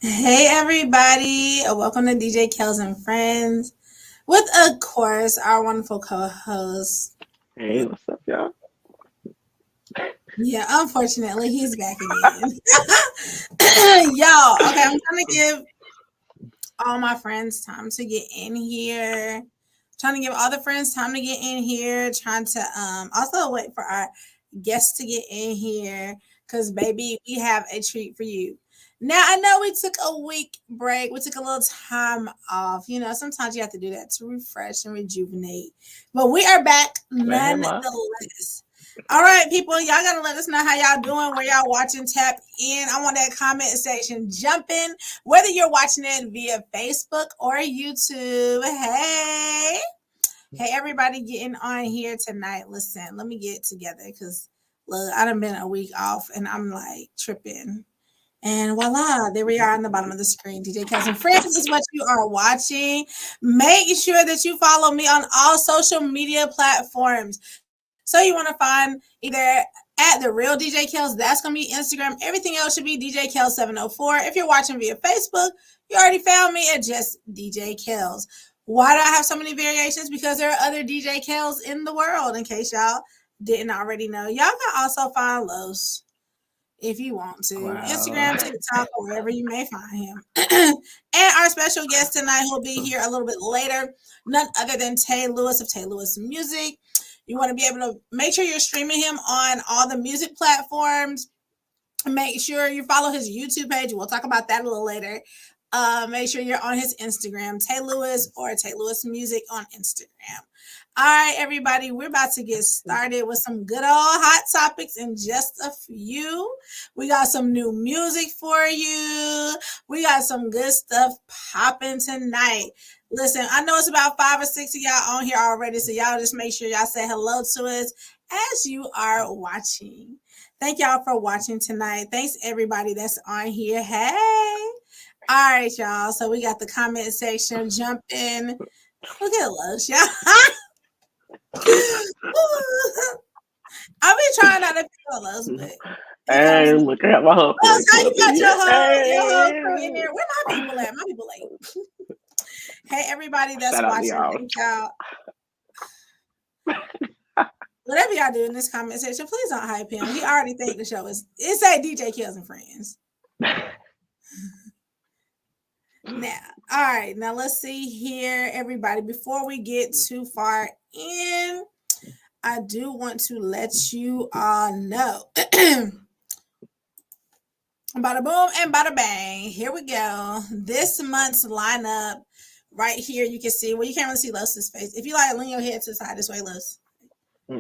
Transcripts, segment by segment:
Hey everybody, welcome to DJ Kels and Friends with of course our wonderful co-host. Hey, what's up, y'all? Yeah, unfortunately he's back again. Y'all, okay, I'm trying to give all my friends time to get in here. Trying to give all the friends time to get in here. Trying to also wait for our guests to get in here. Cause baby, we have a treat for you. Now I know we took a week break. We took a little time off. You know, sometimes you have to do that to refresh and rejuvenate. But we are back Man, ma. nonetheless. All right, people, y'all gotta let us know how y'all doing, where y'all watching. Tap in. I want that comment section jumping. Whether you're watching it via Facebook or YouTube. Hey, everybody getting on here tonight. Listen, let me get together because look, I done been a week off and I'm like tripping. And voila, there we are on the bottom of the screen. DJ Kels and Friends is what you are watching. Make sure that you follow me on all social media platforms. So you want to find either at the real DJ Kels, that's gonna be Instagram. Everything else should be DJ Kels 704. If you're watching via Facebook, you already found me at just DJ Kels. Why do I have so many variations? Because there are other DJ Kels in the world, in case y'all didn't already know. Y'all can also find Los if you want to. Wow. Instagram, TikTok, or wherever you may find him. And our special guest tonight, who'll be here a little bit later, none other than Tay Lewis of Tay Lewis Music. You want to be able to make sure you're streaming him on all the music platforms. Make sure you follow his YouTube page. We'll talk about that a little later. Make sure you're on his Instagram, Tay Lewis or Tay Lewis Music on Instagram. All right, everybody, we're about to get started with some good old hot topics in just a few. We got some new music for you. We got some good stuff popping tonight. Listen, I know it's about 5 or 6 of y'all on here already, so y'all just make sure y'all say hello to us as you are watching. Thank y'all for watching tonight. Thanks everybody that's on here. Hey. All right, y'all. So we got the comment section. Jump in. Look at Lush, y'all. I've been trying not to feel those, but he comes. Hey, look, I got my whole Lush, fan how you club in got here. your whole crew in Hey! there? Where my people at? My people late. Hey, everybody that's Shout out to watching, y'all. thank y'all. Whatever y'all do in this comment section, please don't hype him. He already think the show is. It's a DJ Kills and Friends. Now, all right, now let's see here, everybody. Before we get too far in, I do want to let you all know. Bada boom and bada bang. Here we go. This month's lineup right here, you can see. Well, you can't really see Los's face. If you like, lean your head to the side this way, Los.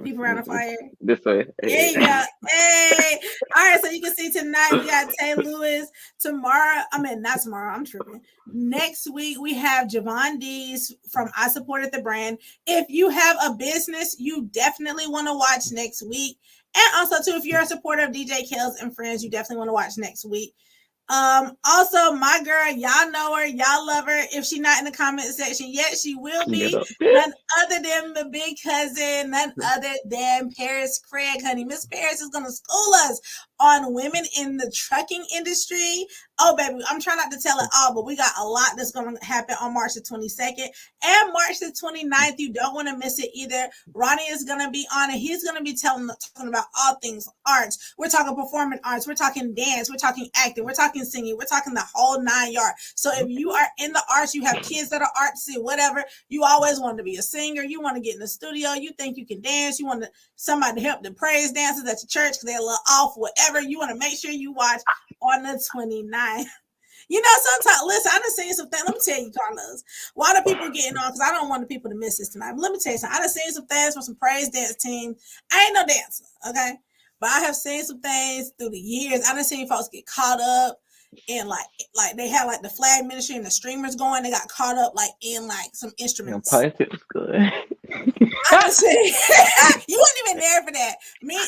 People around the fire. This way. There you go. Hey. All right, so you can see tonight we got Tay Lewis. Tomorrow, not tomorrow, I'm tripping. Next week, we have Javon Dees from I Supported the Brand. If you have a business, you definitely want to watch next week. And also, too, if you're a supporter of DJ Kels and Friends, you definitely want to watch next week. Also, my girl, y'all know her, y'all love her. If she's not in the comment section yet, she will be. None other than the big cousin, none other than Paris Craig, honey. Miss Paris is gonna school us on women in the trucking industry. Oh, baby, I'm trying not to tell it all, but we got a lot that's gonna happen on March the 22nd and March the 29th. You don't want to miss it either. Ronnie is gonna be on it. He's gonna be talking about all things arts. We're talking performing arts, we're talking dance, we're talking acting, we're talking singing, we're talking the whole 9 yards. So if you are in the arts, you have kids that are artsy, whatever, you always want to be a singer, you want to get in the studio, you think you can dance, you want somebody to help the praise dancers at your church because they're a little off, whatever, you want to make sure you watch on the 29th. You know, sometimes, listen, I done seen some things. Let me tell you, Carlos, why do people getting on? Because I don't want the people to miss this tonight. But let me tell you something. I done seen some things from some praise dance team. I ain't no dancer, okay? But I have seen some things through the years. I done seen folks get caught up in like they had like the flag ministry and the streamers going. They got caught up like in like some instruments. Politics was good. I done seen, you wasn't even there for that.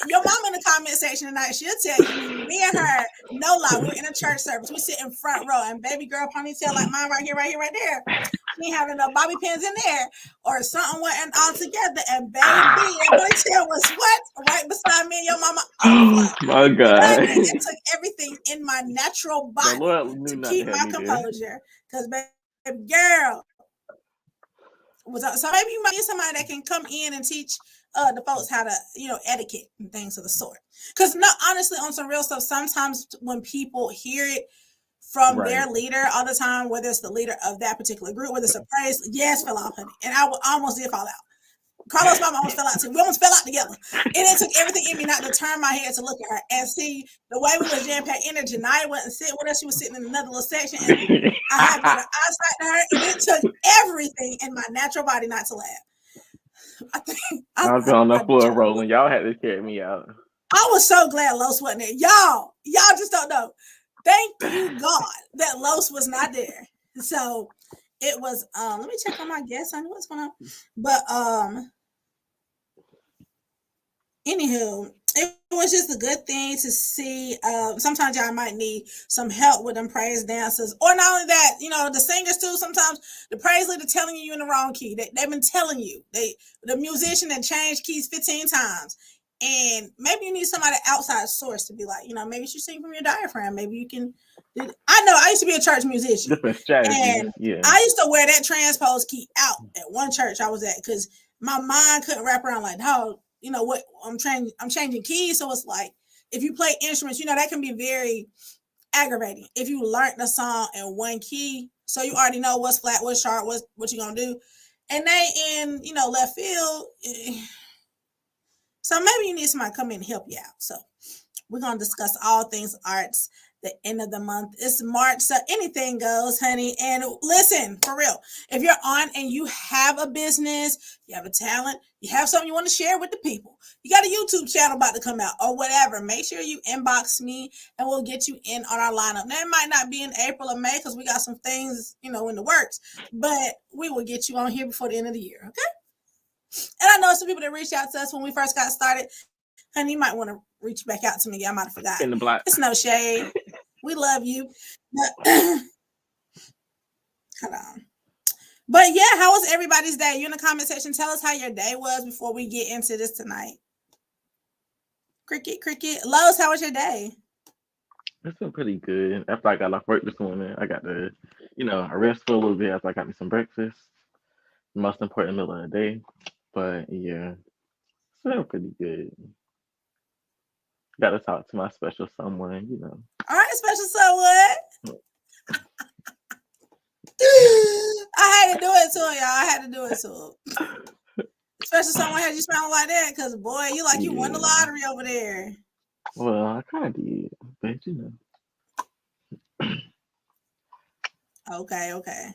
Your mom in the comment section tonight, she'll tell you, me and her, no lie, we were in a church service. We sit in front row, and baby girl ponytail like mine right here, right here, right there. She ain't having no bobby pins in there or something went all together. And baby, that ponytail was what? Right beside me me and your mama on the floor. My God. It took everything in my natural The body Lord knew to not to keep have my me there. composure. Because, baby, girl, so maybe you might need somebody that can come in and teach the folks how to, etiquette and things of the sort. Because honestly, on some real stuff, sometimes when people hear it from their leader all the time, whether it's the leader of that particular group, whether it's a praise, yes, fell off, honey. And I almost did fall out. Carlos' mama almost fell out too. We almost fell out together. And it took everything in me not to turn my head to look at her and see the way we was jam-packed in there. Janiyah wasn't sitting with us. She was sitting in another little section. And I had better eyesight to her. And it took everything in my natural body not to laugh. I think I was on the floor rolling. Y'all had to carry me out. I was so glad Los wasn't there. Y'all just don't know. Thank you, God, that Los was not there. So it was let me check on my guests. I know what's going on. But anywho, it was just a good thing to see. Sometimes y'all might need some help with them praise dancers, or not only that, the singers too. Sometimes the praise leader telling you in the wrong key. They've been telling you. The musician that changed keys 15 times, and maybe you need somebody outside source to be like, maybe you should sing from your diaphragm. Maybe you can. I know I used to be a church musician, different strategies. And yeah, I used to wear that transpose key out at one church I was at because my mind couldn't wrap around like, how. What I'm changing keys. So it's like, if you play instruments, that can be very aggravating. If you learned the song in one key, so you already know what's flat, what's sharp, what you're going to do. And they in, left field. So maybe you need somebody to come in and help you out. So we're going to discuss all things arts the end of the month. It's March, so anything goes, honey. And listen, for real, if you're on and you have a business, you have a talent, you have something you want to share with the people, you got a YouTube channel about to come out or whatever, make sure you inbox me and we'll get you in on our lineup. Now, it might not be in April or May because we got some things, in the works, but we will get you on here before the end of the year, okay? And I know some people that reached out to us when we first got started. Honey, you might want to reach back out to me. I might have forgot. in the block. It's no shade. We love you. But, hold on. But yeah, how was everybody's day? You in the comment section. Tell us how your day was before we get into this tonight. Cricket. Lowe's, how was your day? It's been pretty good. After I got off work this morning, I got to, I rest for a little bit after I got me some breakfast. The most important meal of the day. But yeah, it's been pretty good. Got to talk to my special someone. All right, special someone. I had to do it to him, y'all. I had to do it to him. Special someone had you smelling like that because, boy, you won the lottery over there. Well, I kind of did, but Okay.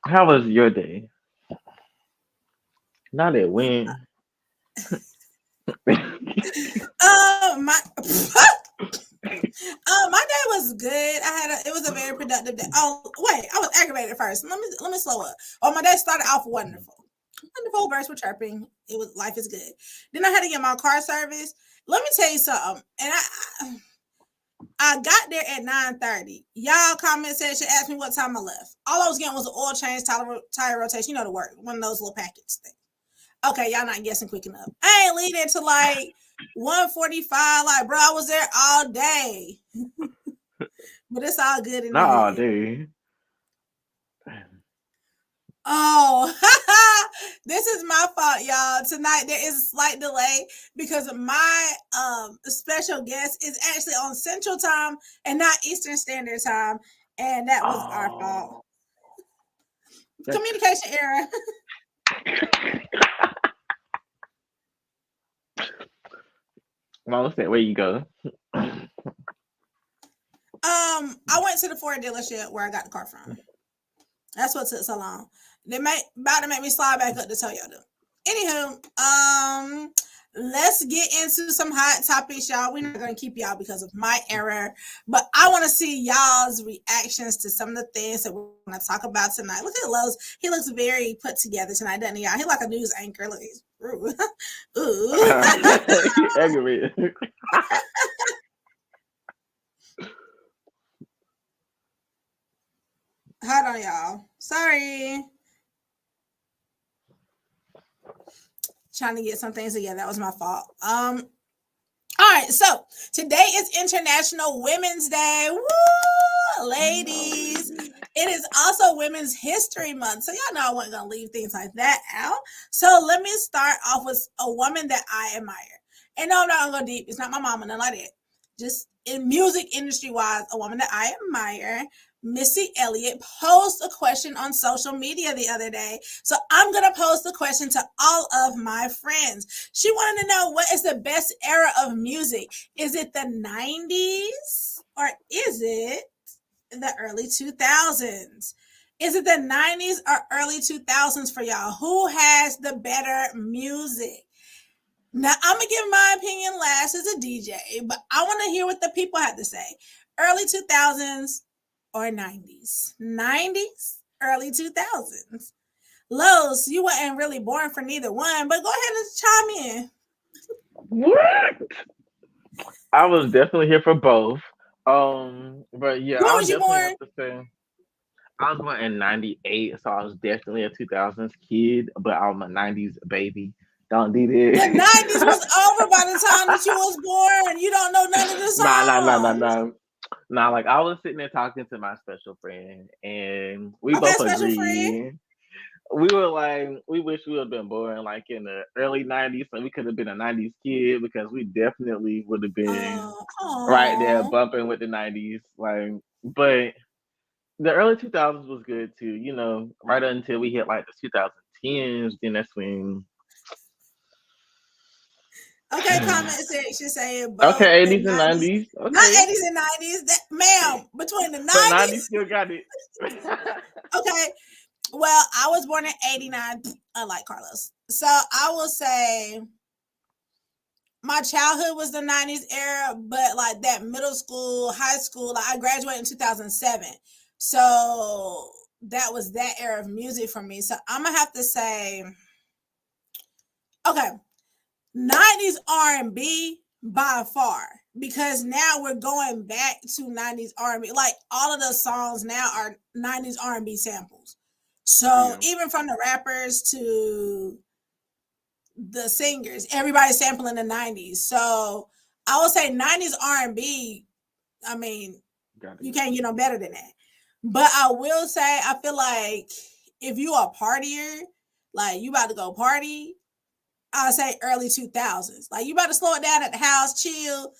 How was your day? Not it went. My day was good. It was a very productive day. Oh wait, I was aggravated first. Let me slow up. Oh, my day started off wonderful. Birds were chirping. Life is good. Then I had to get my car service. Let me tell you something. And I got there at 9:30. Y'all comment section asked me what time I left. All I was getting was an oil change, tire rotation. The work. One of those little packets things. Okay, y'all not guessing quick enough. I ain't leaving till like 1:45. Like, bro, I was there all day. But it's all good in Not the all head. day. Oh, this is my fault, y'all. Tonight there is a slight delay because my special guest is actually on Central Time and not Eastern Standard Time, and that was our fault. Communication error. Mama said, "Where you go?" I went to the Ford dealership where I got the car from. That's what took so long. They about to make me slide back up to Toyota. Anywho, let's get into some hot topics, y'all. We're not gonna keep y'all because of my error, but I want to see y'all's reactions to some of the things that we're gonna talk about tonight. Look at Lowe's. He looks very put together tonight, doesn't he, y'all? He's like a news anchor. Look, he's rude. Ooh. Aggravated. Hold on, y'all. Sorry. trying to get some things together. That was my fault. All right, so today is International Women's Day. Woo, ladies. It is also Women's History Month. So y'all know I wasn't gonna leave things like that out. So let me start off with a woman that I admire. And no, I'm not gonna go deep. It's not my mama, nothing like that. Just in music industry wise, a woman that I admire. Missy Elliott posed a question on social media the other day. So I'm going to pose the question to all of my friends. She wanted to know, what is the best era of music? Is it the 90s or is it the early 2000s? Is it the 90s or early 2000s for y'all? Who has the better music? Now, I'm going to give my opinion last as a DJ, but I want to hear what the people have to say. Early 2000s or 90s? 90s, early 2000s. Los, you weren't really born for neither one, but go ahead and chime in. What? I was definitely here for both. But yeah, When I'll was you definitely have born? to say I was born in '98, so I was definitely a 2000s kid, but I'm a '90s baby. Don't do The that. 90s was over by the time that you was born. You don't know none of the songs. Nah. Nah, like I was sitting there talking to my special friend, and we Okay, both special friend. agreed. We were like, we wish we would have been born like in the early '90s, so we could have been a '90s kid because we definitely would have been right there Oh. bumping with the '90s. Like, but the early 2000s was good too. Right until we hit like the 2010s, then that's when. Okay, comment section saying both Okay, the 80s and 90s, 90s. not Okay, 80s and 90s. That, ma'am, between the but 90s 90s. still got it. Okay, well, I was born in 89, unlike Carlos. So I will say my childhood was the 90s era, but like that middle school, high school, like I graduated in 2007. So that was that era of music for me. So I'm gonna have to say, okay, 90s R&B by far, because now we're going back to 90s R&B. Like all of the songs now are 90s R&B samples. So Yeah, even from the rappers to the singers, everybody's sampling the 90s. So I would say 90s R&B, I mean, got you it. can't get no better than that. But I will say, I feel like if you a partier, like you about to go party, I'll say early 2000s. Like you about to slow it down at the house, chill,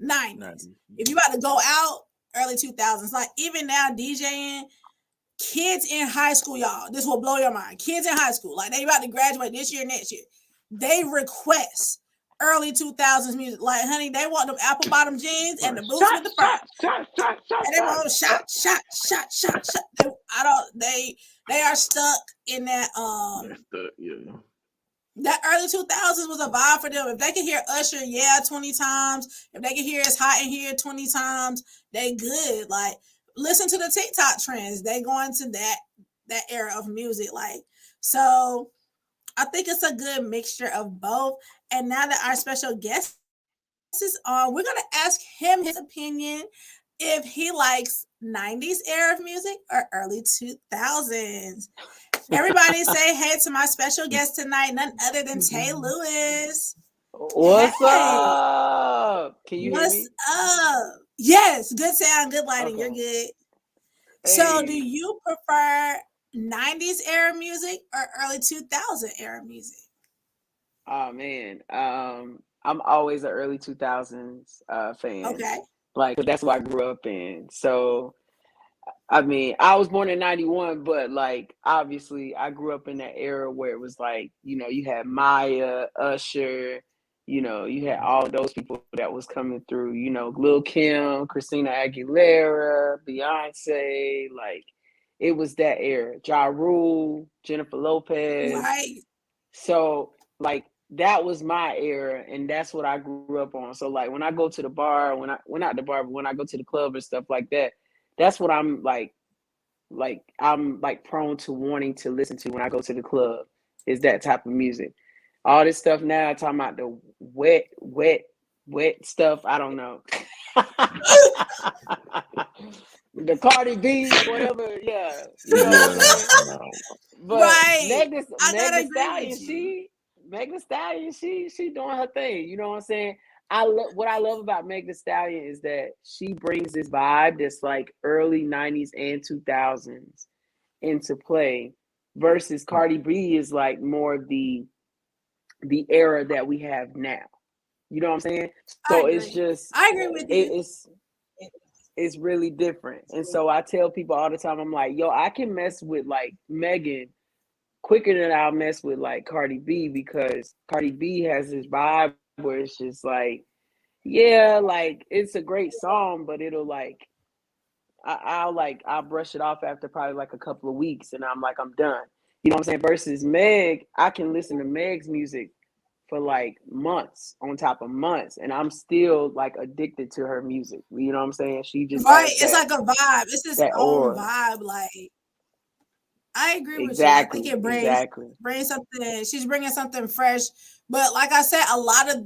90s. 90s. If you about to go out, early 2000s. Like even now DJing, kids in high school, y'all, this will blow your mind. Kids in high school, like they about to graduate this year, next year. They request early 2000s music. Like, honey, they want them apple bottom jeans and the boots with Shot, the fur. shot, shot, shot, shot, And they shot, want shot. shot. I don't they are stuck in That's that early 2000s was a vibe for them. If they could hear Usher, yeah, 20 times. If they could hear It's Hot in Here 20 times, they good. Like, listen to the TikTok trends. They going to that era of music. Like, so I think it's a good mixture of both. And now that our special guest is on, we're gonna ask him his opinion if he likes 90s era of music or early 2000s. Everybody say hey to my special guest tonight, none other than Tay Lewis. What's Hey, up? Can you hear what's me? up? Yes, good sound, good lighting. You're Okay. good. So, do Hey. you prefer 90s era music or early 2000 era music? Oh man. I'm always an early 2000s fan. Okay. Like, 'cause that's what I grew up in. So I mean, I was born in 91, but like obviously I grew up in that era where it was like, you had Maya, Usher, you had all those people that was coming through, Lil Kim, Christina Aguilera, Beyonce, like it was that era. Ja Rule, Jennifer Lopez. Right. So like that was my era and that's what I grew up on. So like when I go to the bar, when not the bar, but when I go to the club and stuff like that, that's what I'm like prone to wanting to listen to when I go to the club is that type of music. All this stuff now talking about the wet stuff. I don't know. The Cardi B, whatever. Yeah, you know what I'm Yeah, saying. no. But Right. I Meg gotta Thee agree Stallion, with you. Meg Thee Stallion, she doing her thing. You know what I'm saying? What I love about Meg Thee Stallion is that she brings this vibe that's like early '90s and 2000s into play, versus Cardi B is like more the era that we have now. You know what I'm saying? I So it's agree. just I agree with you. it's really different. And so I tell people all the time, I'm like, yo, I can mess with like Megan quicker than I'll mess with like Cardi B, because Cardi B has this vibe where it's just like, yeah, like it's a great song, but it'll like I'll brush it off after probably like a couple of weeks, and I'm like, I'm done. You know what I'm saying? Versus Meg, I can listen to Meg's music for like months on top of months, and I'm still like addicted to her music. You know what I'm saying? She just Right. has It's like a vibe. It's its that own aura. vibe. Like I agree with you. I think Exactly, it exactly. brings something. She's bringing something fresh. But like I said, a lot of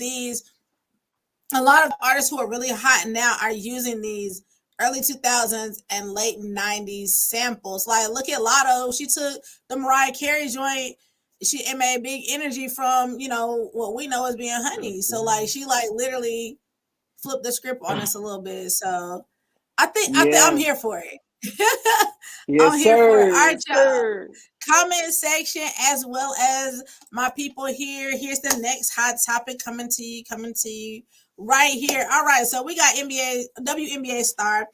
artists who are really hot now are using these early 2000s and late 90s samples. Like look at Lotto. She took the Mariah Carey joint. It made big energy from, what we know as being honey. So like she like literally flipped the script on us a little bit. So I think I'm Yeah. here for it. I'm Yes, here for it. sir. All right, Yes, y'all. sir. Comment section as well as my people here. Here's the next hot topic coming to you right here. All right, so we got WNBA star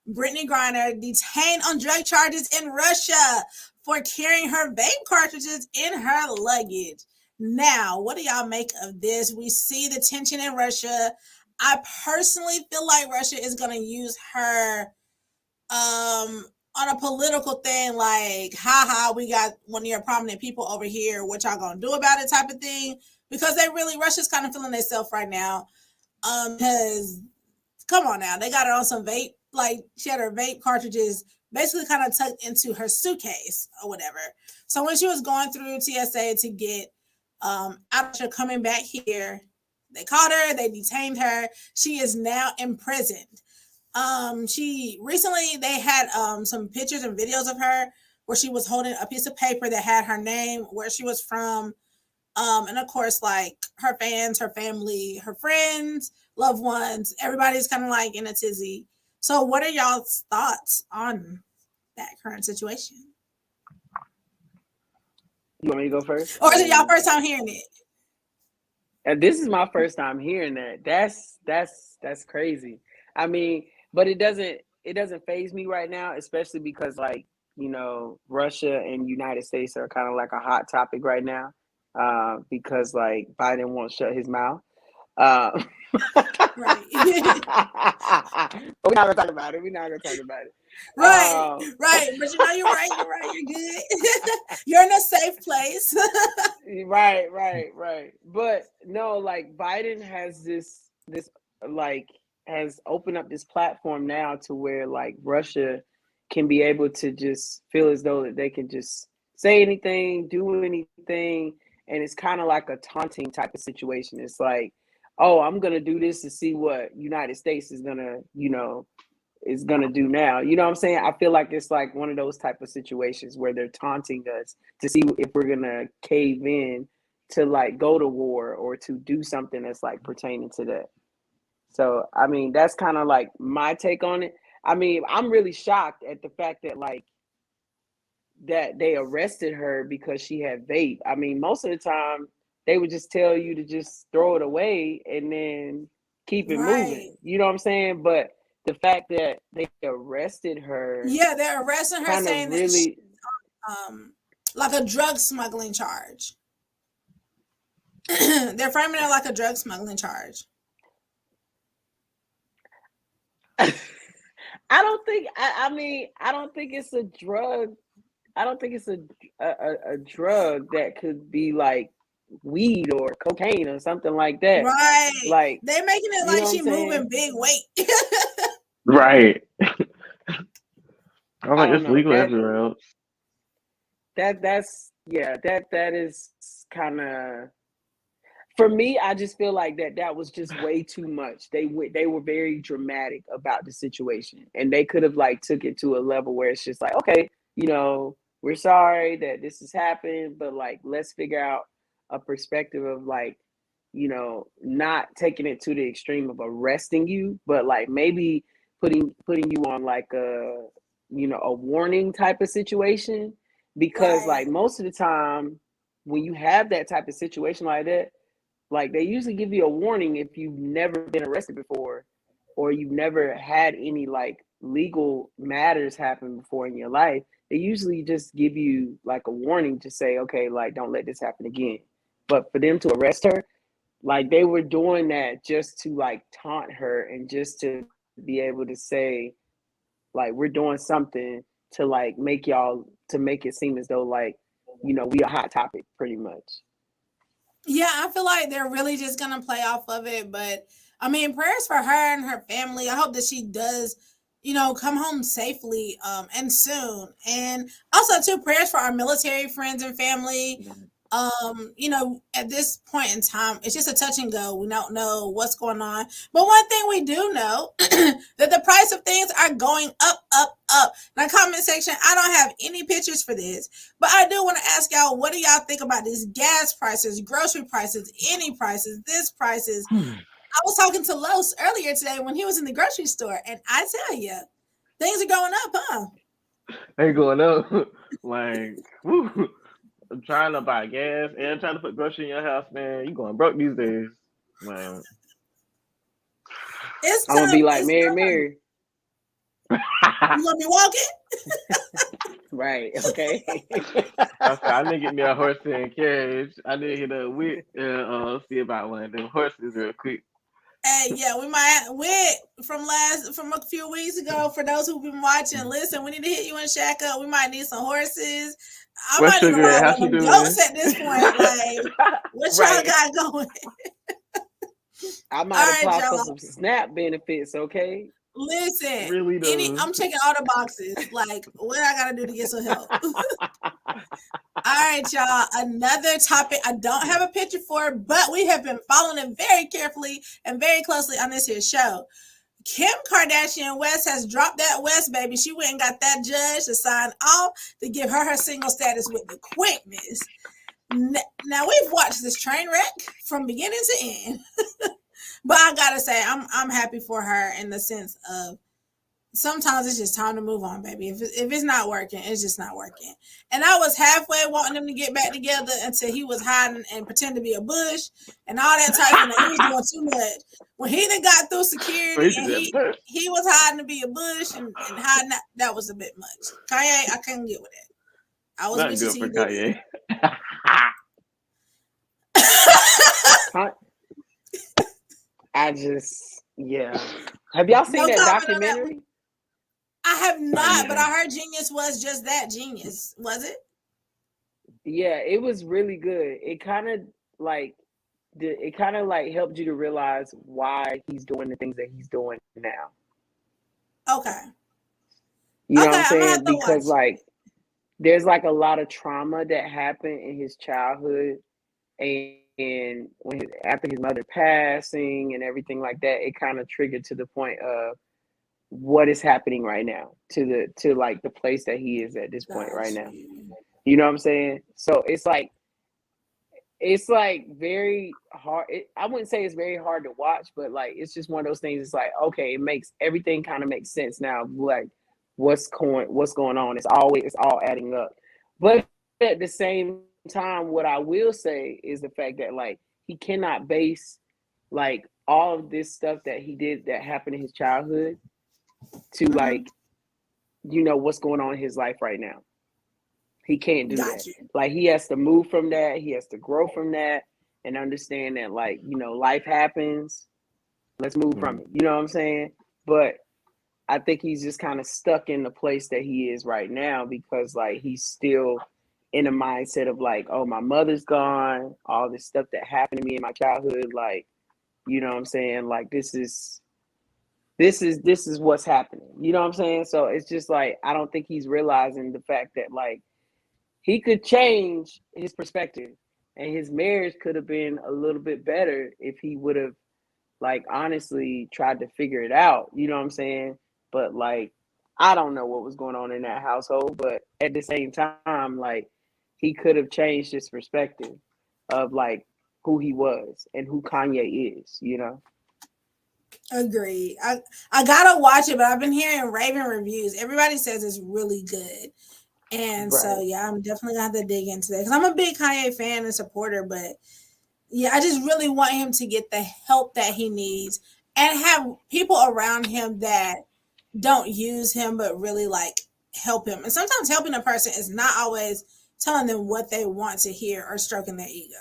Brittany Griner detained on drug charges in Russia for carrying her vape cartridges in her luggage. Now, what do y'all make of this? We see the tension in Russia. I personally feel like Russia is going to use her on a political thing, like haha, we got one of your prominent people over here, what y'all gonna do about it type of thing, because Russia's kind of feeling themselves right now, because come on now, they got her on some vape, like she had her vape cartridges basically kind of tucked into her suitcase or whatever. So when she was going through TSA to get out of coming back here, they caught her, they detained her. She is now imprisoned. She recently they had some pictures and videos of her where she was holding a piece of paper that had her name, where she was from, and of course, like her fans, her family, her friends, loved ones, everybody's kind of like in a tizzy. So, what are y'all's thoughts on that current situation? You want me to go first? Or is it y'all first time hearing it? And this is my first time hearing that. That's crazy. I mean, but it doesn't phase me right now, especially because like, Russia and United States are kind of like a hot topic right now, because like Biden won't shut his mouth. Uh, Right. but we're not gonna talk about it. We're not gonna talk about it. Right, right. But you're right. You're right. You're good. You're in a safe place. Right. But no, like Biden has this like has opened up this platform now to where like Russia can be able to just feel as though that they can just say anything, do anything, and it's kind of like a taunting type of situation. It's like, oh, I'm gonna do this to see what United States is gonna do now. You know what I'm saying? I feel like it's like one of those type of situations where they're taunting us to see if we're gonna cave in to like go to war or to do something that's like pertaining to that. So I mean, that's kind of like my take on it. I mean, I'm really shocked at the fact that like that they arrested her because she had vape. I mean, most of the time they would just tell you to just throw it away and then keep it Right. moving. You know what I'm saying? But the fact that they arrested her Yeah, they're arresting her kind of saying that she, really, um like a drug smuggling charge. They're framing it like a drug smuggling charge. I don't think I mean I don't think it's a drug. I don't think it's a drug that could be like weed or cocaine or something like that. Right. Like, They're making it you know like what I'm she saying? moving big weight. Right. I was I like, don't it's know. legal everywhere else. That's yeah, that is kind of, for me. I just feel like that was just way too much. They were very dramatic about the situation, and they could have like took it to a level where it's just like, okay, we're sorry that this has happened, but like let's figure out a perspective of like, not taking it to the extreme of arresting you, but like maybe putting you on like a warning type of situation, because Right. like most of the time when you have that type of situation like that, like they usually give you a warning if you've never been arrested before, or you've never had any like legal matters happen before in your life. They usually just give you like a warning to say, okay, like don't let this happen again. But for them to arrest her, like they were doing that just to like taunt her and just to be able to say, like, we're doing something to like to make it seem as though like, we a hot topic pretty much. Yeah, I feel like they're really just gonna play off of it. But I mean, prayers for her and her family. I hope that she does, come home safely, and soon. And also too, prayers for our military friends and family. At this point in time, it's just a touch and go. We don't know what's going on. But one thing we do know that the price of things are going up, up, up. In the comment section, I don't have any pictures for this, but I do want to ask y'all, what do y'all think about these gas prices, grocery prices, any prices, this prices? I was talking to Los earlier today when he was in the grocery store, and I tell you, things are going up, huh? Ain't going up. Like, woo. I'm trying to buy gas and trying to put groceries in your house, man. You going broke these days. Man. It's I'm gonna be time. like It's Mary time. Mary. You gonna be walking? Right, okay. I said I need to get me a horse and carriage. I need to hit a whip and see about one of them horses real quick. Hey, yeah, we might went from a few weeks ago. For those who've been watching, listen, we need to hit you and Shack up. We might need some horses. I What might need to sugar? ride How one of she them doing? goats at this point. Like, what y'all Right. got going? I All might right, apply for y'all. some SNAP benefits, okay? Listen, Really I'm though. checking all the boxes. Like, what I gotta do to get some help? All right, y'all. Another topic I don't have a picture for, but we have been following it very carefully and very closely on this here show. Kim Kardashian West has dropped that West baby. She went and got that judge to sign off to give her single status with the quickness. Now we've watched this train wreck from beginning to end, but I gotta say I'm happy for her in the sense of sometimes it's just time to move on, baby. If it's not working, it's just not working. And I was halfway wanting them to get back together until he was hiding and pretend to be a bush and all that type of thing. He was doing too much. When he then got through security Wait to and that bush. he was hiding to be a bush and hiding that was a bit much. Kanye, I couldn't get with it. I was Not vicious good till for you did Kanye. it. I just, yeah. Have y'all No seen that comment on that one. documentary? I have not, but Yeah. I heard Genius was just that genius. Was it? Yeah, it was really good. Like it kind of like helped you to realize why he's doing the things that he's doing now. Okay. You know what Okay, I'm I'm gonna saying? have to Because watch it. like there's like a lot of trauma that happened in his childhood, and after his mother passing and everything like that, it kind of triggered to the point of what is happening right now to like the place that he is at this point right Got now. you. You know what I'm saying? So it's like very hard. I wouldn't say it's very hard to watch, but like it's just one of those things. It's like, okay, it makes everything kind of makes sense now. Like what's going on? It's all adding up. But at the same time, what I will say is the fact that like he cannot base like all of this stuff that he did that happened in his childhood to Mm-hmm. like what's going on in his life right now. He can't do that. Got you. Like he has to move from that. He has to grow from that and understand that like, life happens. Let's move from Mm. it. You know what I'm saying? But I think he's just kind of stuck in the place that he is right now because like he's still in a mindset of like, oh, my mother's gone, all this stuff that happened to me in my childhood, like, you know what I'm saying? Like this is what's happening. You know what I'm saying? So it's just like I don't think he's realizing the fact that like he could change his perspective and his marriage could have been a little bit better if he would have like honestly tried to figure it out. You know what I'm saying? But like I don't know what was going on in that household, but at the same time, like he could have changed his perspective. of like who he was and who Kanye is, you know. Agreed. I gotta watch it, but I've been hearing raving reviews. Everybody says it's really good. And so, Right. yeah, I'm definitely gonna have to dig into that because I'm a big Kanye fan and supporter. But yeah, I just really want him to get the help that he needs and have people around him that don't use him but really like help him. And sometimes helping a person is not always telling them what they want to hear or stroking their ego.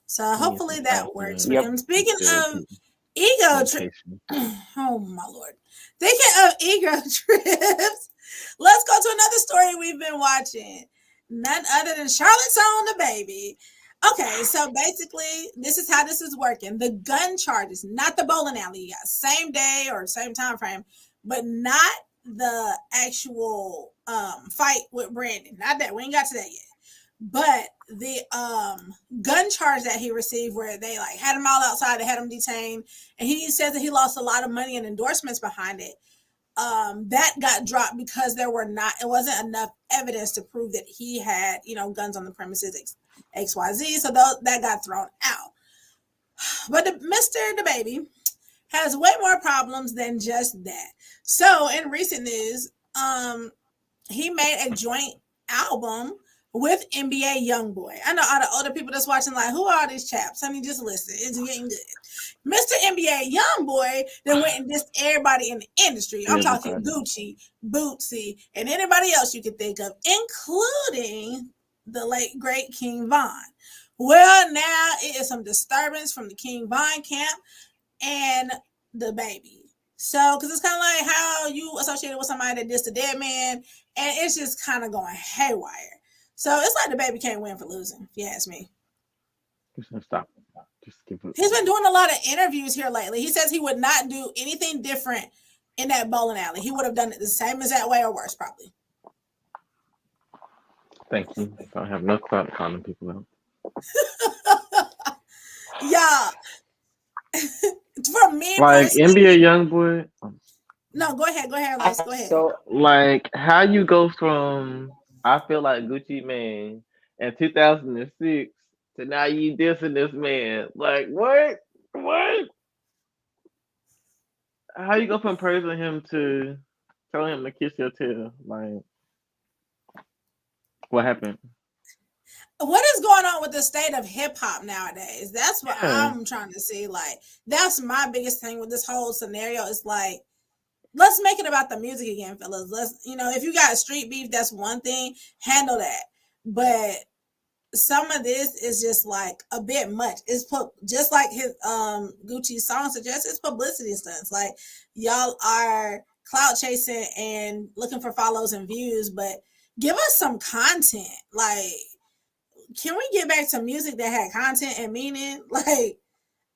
So Yeah, hopefully sometimes that works for Yep. him. it's Speaking good of to ego have trip, patience. oh my lord. Speaking of ego trips, let's go to another story we've been watching. None other than Charlotte's on the baby. Okay, so basically, this is how this is working. The gun charges, not the bowling alley. You got same day or same time frame, but not the actual fight with Brandon. Not that we ain't got to that yet. But the gun charge that he received, where they like had him all outside, they had him detained, and he says that he lost a lot of money and endorsements behind it. That got dropped because there were not, it wasn't enough evidence to prove that he had, guns on the premises, XYZ. So that got thrown out. But Mr. the baby has way more problems than just that. So in recent news, he made a joint album with NBA YoungBoy. I know all the older people that's watching, like, who are all these chaps? Honey, just listen. It's getting good. Mr. NBA YoungBoy then went and dissed everybody in the industry. I'm talking Everybody. Gucci, Bootsy, and anybody else you could think of, including the late great King Von. Well, now it is some disturbance from the King Von camp and the baby. So, because it's kind of like how you associated with somebody that dissed a dead man, and it's just kind of going haywire. So it's like the baby can't win for losing, if you ask me. Just gonna stop. Just give it. He's been doing a lot of interviews here lately. He says he would not do anything different in that bowling alley. He would have done it the same as that way or worse, probably. Thank you. Don't have no clout calling people out. Yeah, for me Like NBA personally, YoungBoy. no, go ahead, Les, go ahead. So Like how you go from I feel like Gucci Man in 2006 to now you dissing this man. Like what? What? How you go from praising him to telling him to kiss your tail? Like what happened? What is going on with the state of hip hop nowadays? That's what Yeah. I'm trying to see. Like, that's my biggest thing with this whole scenario. Is like, let's make it about the music again, fellas. Let's, if you got street beef, that's one thing. Handle that. But some of this is just like a bit much. It's just like his Gucci song suggests. It's publicity stunts. Like, y'all are clout chasing and looking for follows and views, but give us some content. Like, can we get back to music that had content and meaning? Like,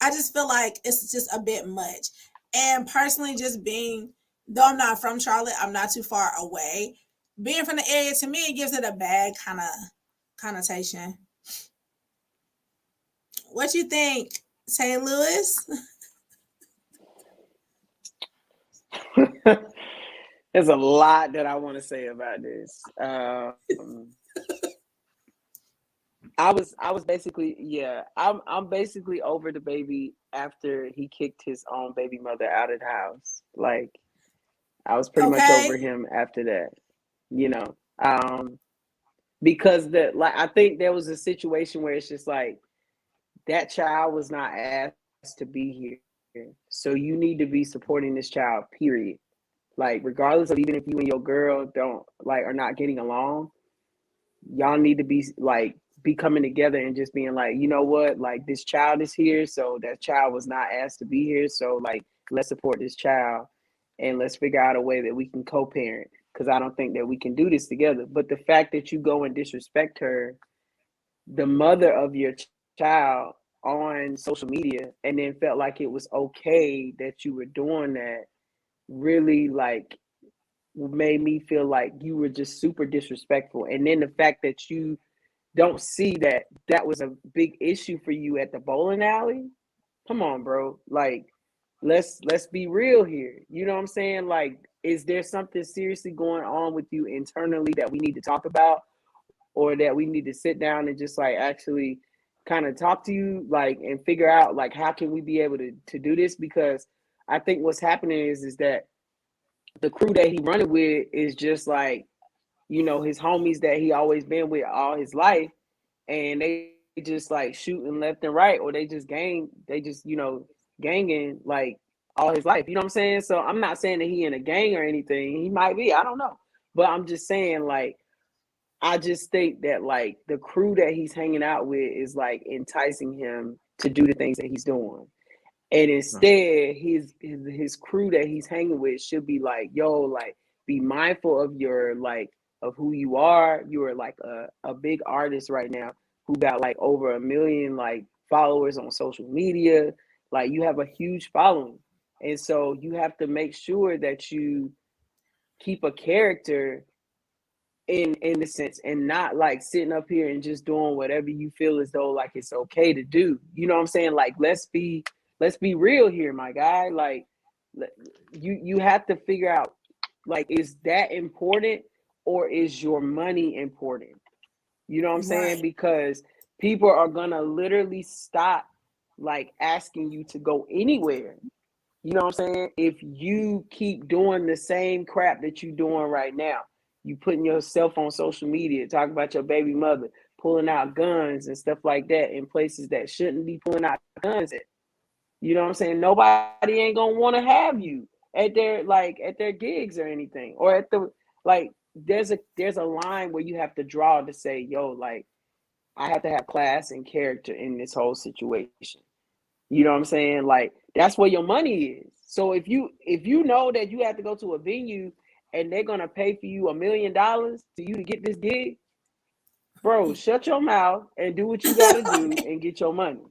I just feel like it's just a bit much. And personally, just being, though I'm not from Charlotte, I'm not too far away. Being from the area, to me, it gives it a bad kind of connotation. What you think, St. Louis? there's a lot that I want to say about this. I was basically, yeah, I'm basically over the baby after he kicked his own baby mother out of the house. Like I was pretty much over Okay. him after that, you know. Because I think there was a situation where it's just like that child was not asked to be here. So you need to be supporting this child, period. Like regardless of even if you and your girl don't like are not getting along, y'all need to be coming together and just being like, you know what, like this child is here, so that child was not asked to be here, so like let's support this child and let's figure out a way that we can co-parent, because I don't think that we can do this together. But the fact that you go and disrespect her, the mother of your child, on social media, and then felt like it was okay that you were doing that, really like made me feel like you were just super disrespectful. And then the fact that you don't see that that was a big issue for you at the bowling alley. Come on, bro. Like, let's be real here. You know what I'm saying? Like, is there something seriously going on with you internally that we need to talk about, or that we need to sit down and just like actually kind of talk to you, like, and figure out like how can we be able to do this, because I think what's happening is that the crew that he running with is just like, you know, his homies that he always been with all his life, and they just like shooting left and right, or they just you know, ganging like all his life. You know what I'm saying? So I'm not saying that he in a gang or anything. He might be, I don't know. But I'm just saying, like, I just think that like the crew that he's hanging out with is like enticing him to do the things that he's doing. And instead, his crew that he's hanging with should be like, yo, like, be mindful of your like of who you are. You are like a big artist right now who got like over 1 million like followers on social media. Like, you have a huge following. And so you have to make sure that you keep a character in the sense, and not like sitting up here and just doing whatever you feel as though like it's okay to do. You know what I'm saying? Like, let's be real here, my guy. Like, you have to figure out, like, is that important, or is your money important? You know what I'm saying? Right. Because people are gonna literally stop like asking you to go anywhere. You know what I'm saying? If you keep doing the same crap that you're doing right now, you putting yourself on social media, talking about your baby mother, pulling out guns and stuff like that in places that shouldn't be pulling out guns at. You know what I'm saying? Nobody ain't gonna want to have you at their gigs or anything, or at the like. There's a line where you have to draw to say, yo, like, I have to have class and character in this whole situation. You know what I'm saying? Like, that's where your money is. So if you know that you have to go to a venue and they're gonna pay for you $1 million to you to get this gig, bro, shut your mouth and do what you gotta do and get your money.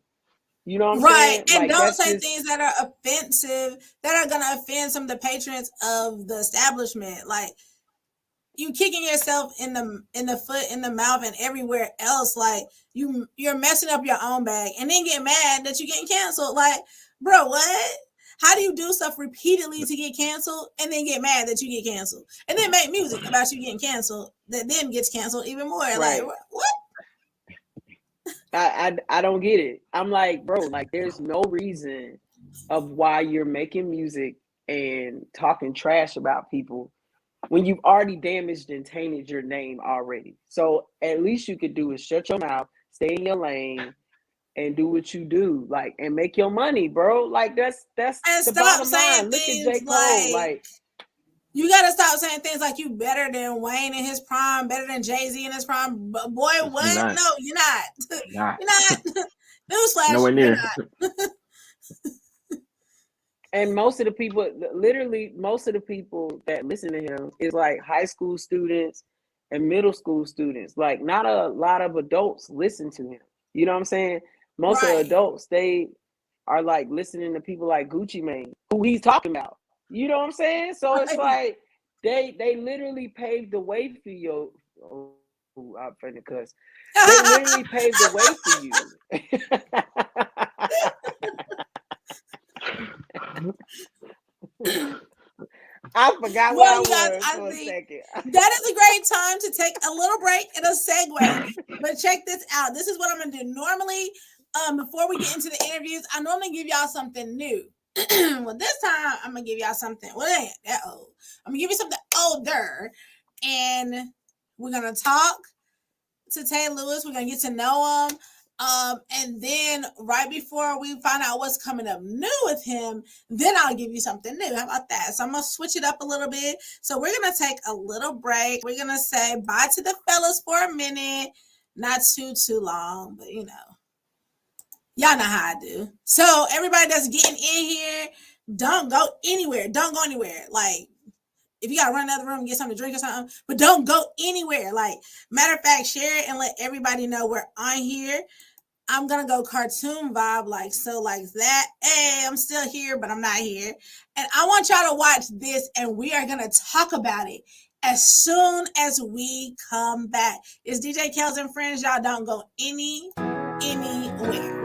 You know what I'm Right. saying? And Like, don't that's say just things that are offensive, that are going to offend some of the patrons of the establishment. Like, you kicking yourself in the foot, in the mouth, and everywhere else. Like, you're messing up your own bag, and then get mad that you're getting canceled. Like, bro, what? How do you do stuff repeatedly to get canceled, and then get mad that you get canceled, and then make music about you getting canceled that then gets canceled even more? Like, right. what? I don't get it. I'm like, bro, like, there's no reason of why you're making music and talking trash about people when you've already damaged and tainted your name already. So at least you could do is shut your mouth, stay in your lane, and do what you do, like, and make your money, bro. Like, that's And the stop bottom saying line. Look at J. things Cole, like, like, you got to stop saying things like you better than Wayne in his prime, better than Jay-Z in his prime. Boy, You're what? not. No, you're not. You're not. You're not. Newsflash, Nowhere you're near. not. and most of the people, literally, most of the people that listen to him is like high school students and middle school students. Like, not a lot of adults listen to him. You know what I'm saying? Most of the Right. adults, they are like listening to people like Gucci Mane, who he's talking about. You know what I'm saying? So it's Right. like they literally paved the way for you. Oh, I'm finna cuss. They literally paved the way for you. I forgot where Well, I you guys, was I for a think second. that is a great time to take a little break and a segue. But check this out. This is what I'm going to do. Normally, before we get into the interviews, I normally give y'all something new. Well, this time I'm going to give y'all something. Well, it ain't that old. I'm going to give you something older. And we're going to talk to Tay Lewis. We're going to get to know him. And then right before we find out what's coming up new with him, then I'll give you something new. How about that? So I'm going to switch it up a little bit. So we're going to take a little break. We're going to say bye to the fellas for a minute. Not too long, but you know, y'all know how I do. So everybody that's getting in here, don't go anywhere. Don't go anywhere. Like, if you gotta run another room and get something to drink or something, but don't go anywhere. Like, matter of fact, share it and let everybody know we're on here. I'm gonna go cartoon vibe, like so, like that. Hey, I'm still here, but I'm not here. And I want y'all to watch this, and we are gonna talk about it as soon as we come back. It's DJ Kels and Friends. Y'all don't go anywhere.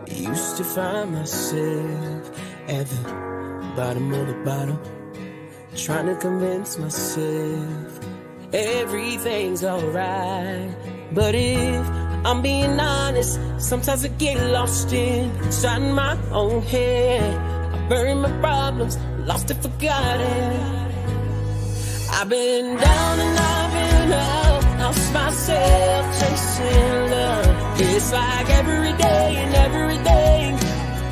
Used to find myself at the bottom of the bottom, trying to convince myself everything's alright. But if I'm being honest, sometimes I get lost inside my own head. I bury my problems, lost and forgotten. I've been down and I've been out, lost myself chasing love. It's like every day and every day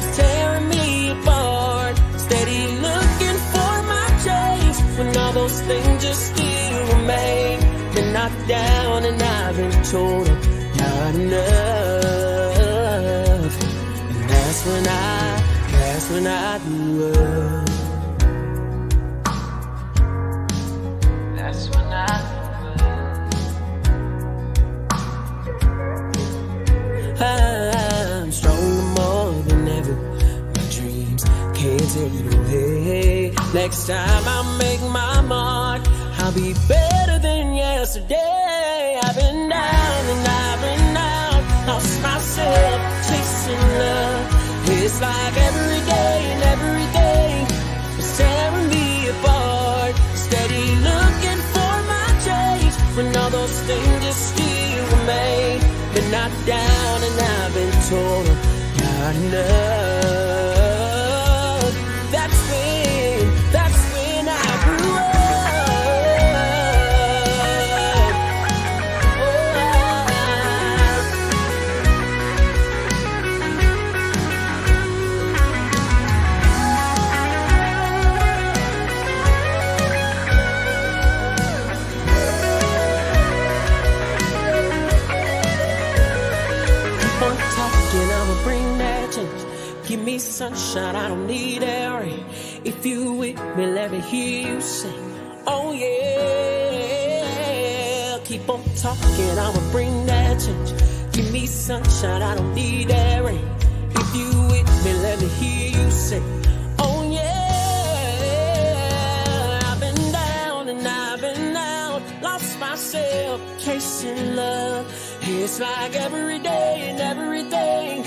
is tearing me apart. Steady looking for my change when all those things just still remain. Been knocked down and I've been told I'm not enough. And that's when I grew up. That's when I grew up. I'm stronger more than ever. My dreams can't take it away. Next time I'll make my mark, I'll be better than yesterday. I've been down and I've been out, lost myself chasing love. It's like every day and every day is tearing me apart. Steady looking for my change when all those things just still remain. Been knocked down and I've been told I'm not enough. That's when I grew up. I'ma bring that change. Give me sunshine, I don't need that rain. If you with me, let me hear you sing. Oh yeah. Keep on talking, I'ma bring that change. Give me sunshine, I don't need that rain. If you with me, let me hear you sing. Oh yeah. I've been down and I've been out, lost myself chasing love. It's like every day and everything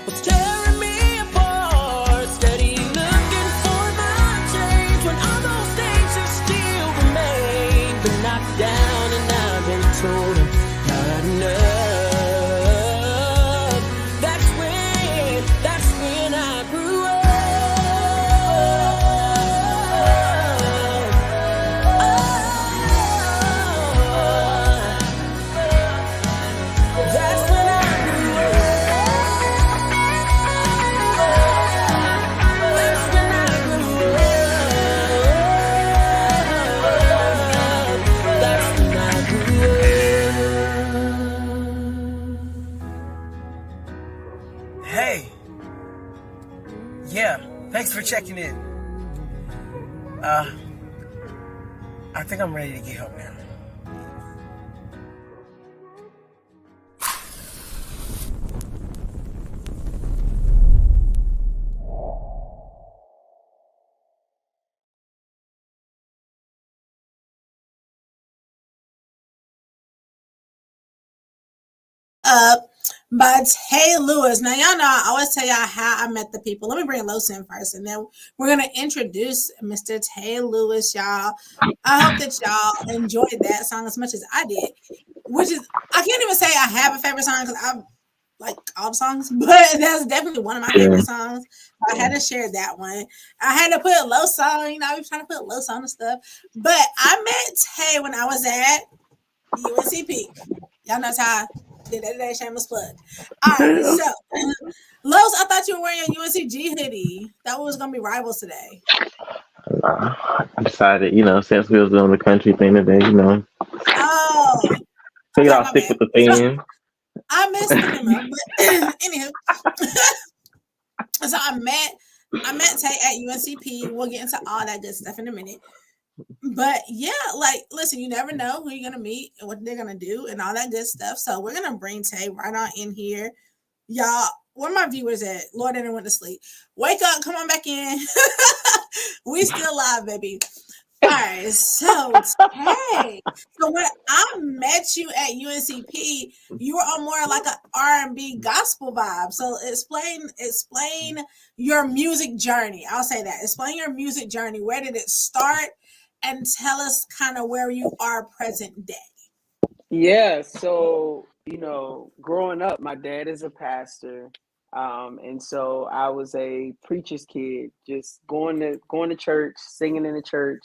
was tearing me apart. Steady looking for my change when all those things just still remain. Been knocked down and I've been told I'm not enough. That's when I grew up. That's when I grew up. That's when I grew up. That's when I grew up. Hey. Yeah, thanks for checking in. I think I'm ready to get home now. Up by Tay Lewis. Now, y'all know I always tell y'all how I met the people. Let me bring Los in first, and then we're going to introduce Mr. Tay Lewis, y'all. I hope that y'all enjoyed that song as much as I did, which is, I can't even say I have a favorite song because I like all the songs, but that's definitely one of my favorite songs. I had to share that one. I had to put a Los on, you know, I was trying to put Los on and stuff. But I met Tay when I was at UNCP. Y'all know how I did that shameless plug. All right, so Los, I thought you were wearing a UNCG hoodie. That was gonna be rivals today. I decided, since we was doing the country thing today, Oh, figured I'll my stick bad. with the theme. I missed the memo, but anywho, so I met Tay at UNCP. We'll get into all that good stuff in a minute. But yeah, like, listen, you never know who you're gonna meet and what they're gonna do and all that good stuff. So we're gonna bring Tay right on in here, y'all. Where my viewers at? Lord, they went to sleep. Wake up, come on back in. We still live, baby. All right, so Tay, so when I met you at UNCP, you were on more like an R&B gospel vibe. So explain your music journey. I'll say that. Explain your music journey. Where did it start? and tell us kind of where you are present day. Yeah, so growing up, my dad is a pastor, and so I was a preacher's kid, just going to church, singing in the church,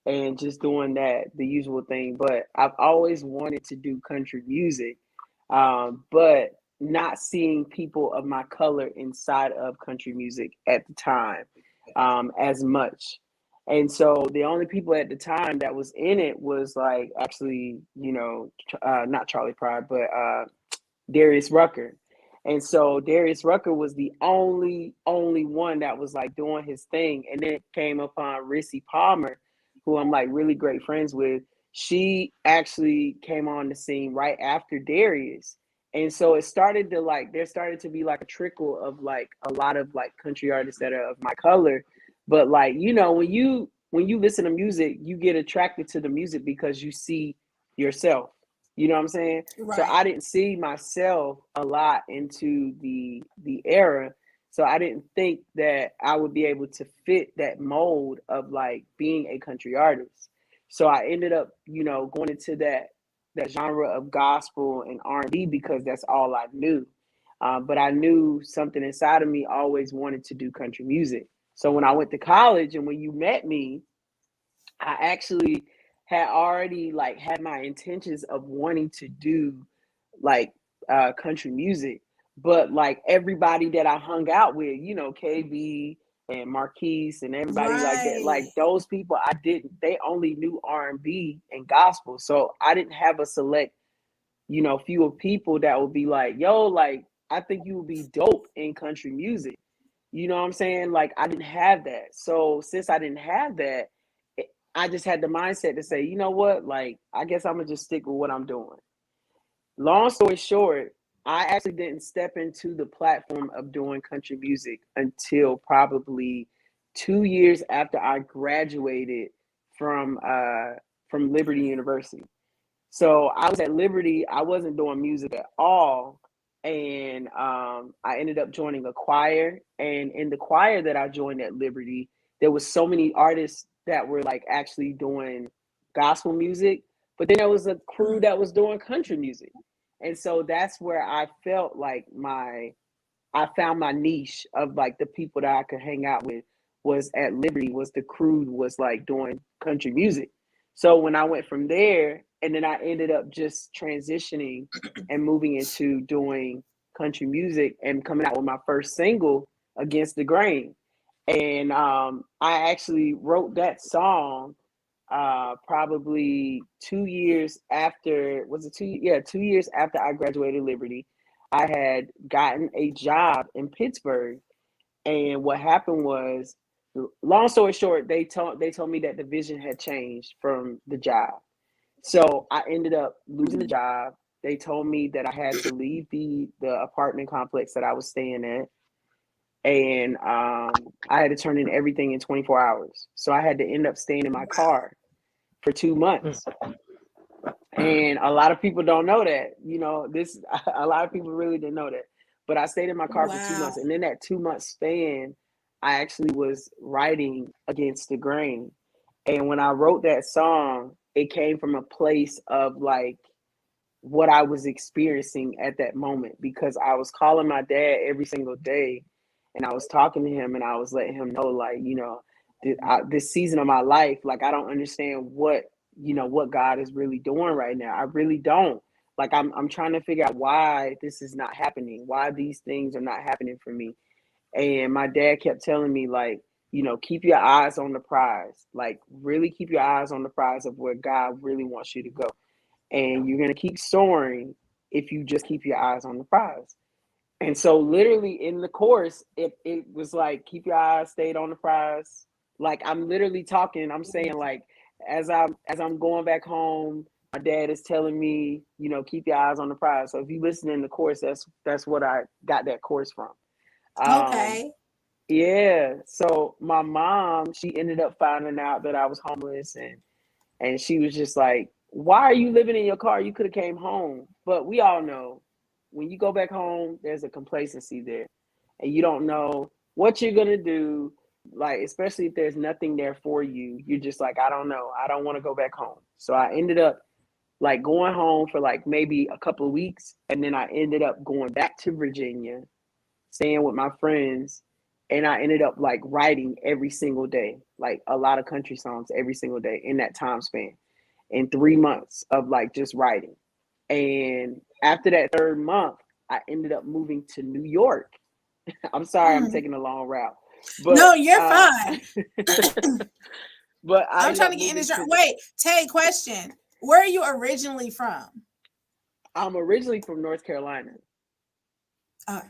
and just doing that, the usual thing. But I've always wanted to do country music, but not seeing people of my color inside of country music at the time as much. And so the only people at the time that was in it was like actually, not Charlie Pride, but Darius Rucker. And so Darius Rucker was the only one that was like doing his thing. And then it came upon Rissy Palmer, who I'm like really great friends with. She actually came on the scene right after Darius. And so it started to like there started to be like a trickle of like a lot of like country artists that are of my color. But like, when you listen to music, you get attracted to the music because you see yourself. You know what I'm saying? So Right. I didn't see myself a lot into the era. So I didn't think that I would be able to fit that mold of like being a country artist. So I ended up, going into that genre of gospel and R&B because that's all I knew. But I knew something inside of me always wanted to do country music. So when I went to college and when you met me, I actually had already like had my intentions of wanting to do like country music, but like everybody that I hung out with, KB and Marquise and everybody like that, Right. like those people I didn't, they only knew R&B and gospel. So I didn't have a select, few of people that would be like, yo, like I think you would be dope in country music. You know what I'm saying? Like I didn't have that. So since I didn't have that, I just had the mindset to say, you know what? Like I guess I'm gonna just stick with what I'm doing. Long story short, I actually didn't step into the platform of doing country music until probably 2 years after I graduated from uh from Liberty University. So I was at Liberty. I wasn't doing music at all. And I ended up joining a choir. And in the choir that I joined at Liberty, there was so many artists that were like actually doing gospel music. But then there was a crew that was doing country music. And so that's where I felt like I found my niche of like the people that I could hang out with was at Liberty, was the crew was like doing country music. So when I went from there, and then I ended up just transitioning and moving into doing country music and coming out with my first single, Against the Grain. And I actually wrote that song probably 2 years after, was it 2? Yeah, 2 years after I graduated Liberty. I had gotten a job in Pittsburgh, and what happened was, long story short, they told me that the vision had changed from the job. So I ended up losing the job. They told me that I had to leave the apartment complex that I was staying at, and I had to turn in everything in 24 hours. So I had to end up staying in my car for 2 months. And a lot of people don't know that, this, a lot of people really didn't know that. But I stayed in my car for 2 months. Wow. And in that 2 month span, I actually was writing Against the Grain. And when I wrote that song, it came from a place of like what I was experiencing at that moment because I was calling my dad every single day and I was talking to him and I was letting him know, like, this season of my life, like, I don't understand what God is really doing right now. I really don't. Like, I'm trying to figure out why this is not happening, why these things are not happening for me. And my dad kept telling me, like, keep your eyes on the prize, like, really keep your eyes on the prize of where God really wants you to go, and you're going to keep soaring if you just keep your eyes on the prize. And so literally in the course, it was like, keep your eyes stayed on the prize. Like I'm literally talking, I'm saying like, as I'm going back home, my dad is telling me, keep your eyes on the prize. So if you listen in the course, that's what I got that course from. Um, Okay. yeah. So my mom, she ended up finding out that I was homeless, and she was just like, why are you living in your car? You could have came home. But we all know when you go back home, there's a complacency there. And you don't know what you're going to do. like, especially if there's nothing there for you, you're just like, I don't know, I don't want to go back home. So I ended up like going home for like maybe a couple of weeks, and then I ended up going back to Virginia, staying with my friends, and I ended up like writing every single day, like a lot of country songs every single day in that time span, in 3 months of like just writing. And after that third month, I ended up moving to New York. I'm sorry, I'm Mm. taking a long route, No, but you're fine. but I I'm ended trying up to get in moving this. to. Wait, Tay, question. Where are you originally from? I'm originally from North Carolina. Uh,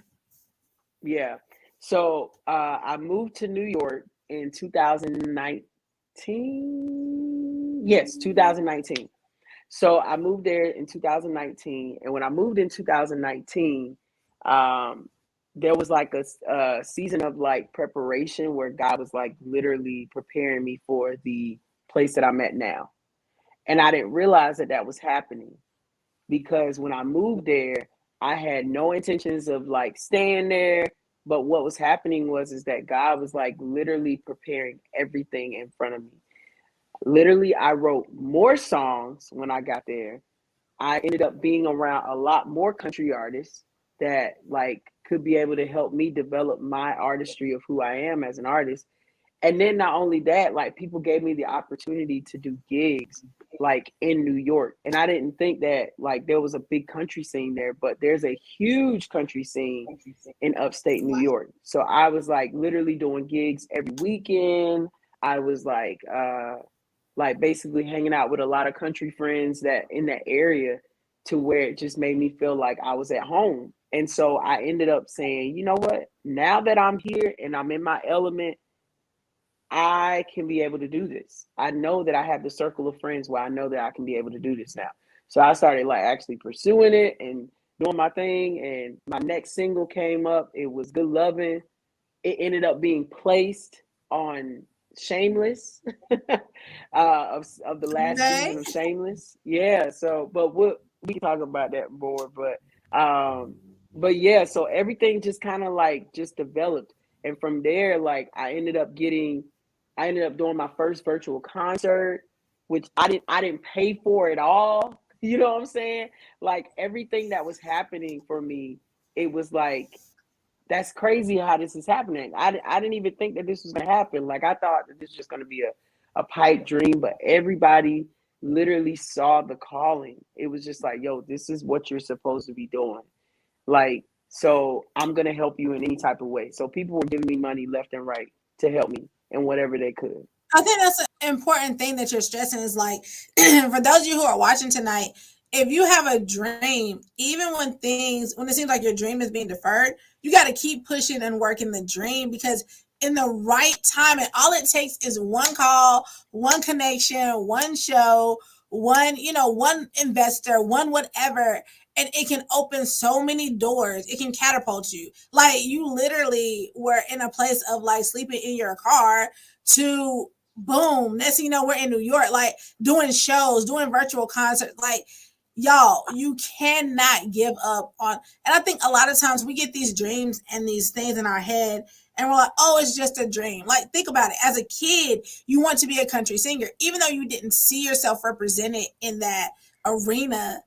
Yeah. So I moved to New York in 2019. Yes, 2019. So I moved there in 2019, and when I moved in 2019, um, there was like a season of like preparation where God was like literally preparing me for the place that I'm at now, and I didn't realize that that was happening because when I moved there, I had no intentions of like staying there. But what was happening was is that God was like literally preparing everything in front of me. Literally, I wrote more songs when I got there. I ended up being around a lot more country artists that like could be able to help me develop my artistry of who I am as an artist. And then not only that, like people gave me the opportunity to do gigs like in New York. And I didn't think that like there was a big country scene there, but there's a huge country scene in upstate New York. So I was like literally doing gigs every weekend. I was like basically hanging out with a lot of country friends that in that area to where it just made me feel like I was at home. And so I ended up saying, you know what? Now that I'm here and I'm in my element, I can be able to do this. I know that I have the circle of friends where I know that I can be able to do this now. So I started like actually pursuing it and doing my thing. And my next single came up. It was Good Loving. It ended up being placed on Shameless, of the last okay. season of Shameless. Yeah. So, but we can talk about that more. But yeah. So everything just kind of like just developed, and from there, like I ended up doing my first virtual concert, which I didn't pay for it all. You know what I'm saying? Like everything that was happening for me, it was like that's crazy how this is happening. I didn't even think that this was gonna happen. Like I thought that this was just gonna be a pipe dream, but everybody literally saw the calling. It was just like, yo, this is what you're supposed to be doing. Like, so I'm gonna help you in any type of way. So people were giving me money left and right to help me in whatever they could. I think that's an important thing that you're stressing is like, for those of you who are watching tonight, if you have a dream, even when it seems like your dream is being deferred, you got to keep pushing and working the dream because in the right time, and all it takes is one call, one connection, one show, one investor, one whatever, and it can open so many doors. It can catapult you. Like you literally were in a place of like sleeping in your car to boom. Next thing you know, we're in New York, like doing shows, doing virtual concerts. Like, y'all, you cannot give up on. And I think a lot of times we get these dreams and these things in our head, and we're like, oh, it's just a dream. Like, think about it. As a kid, you want to be a country singer, even though you didn't see yourself represented in that arena.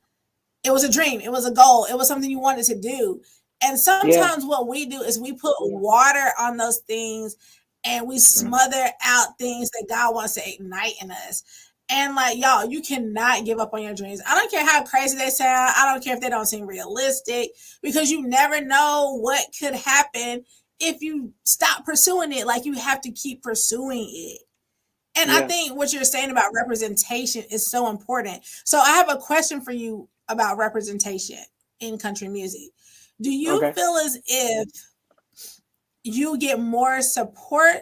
It was a dream. It was a goal. It was something you wanted to do. And Yeah, sometimes what we do is we put water on those things and we smother out things that God wants to ignite in us. And like y'all, you cannot give up on your dreams. I don't care how crazy they sound. I don't care if they don't seem realistic because you never know what could happen if you stop pursuing it. Like you have to keep pursuing it. And I yeah. think what you're saying about representation is so important. So I have a question for you about representation in country music. Do you Okay. feel as if you get more support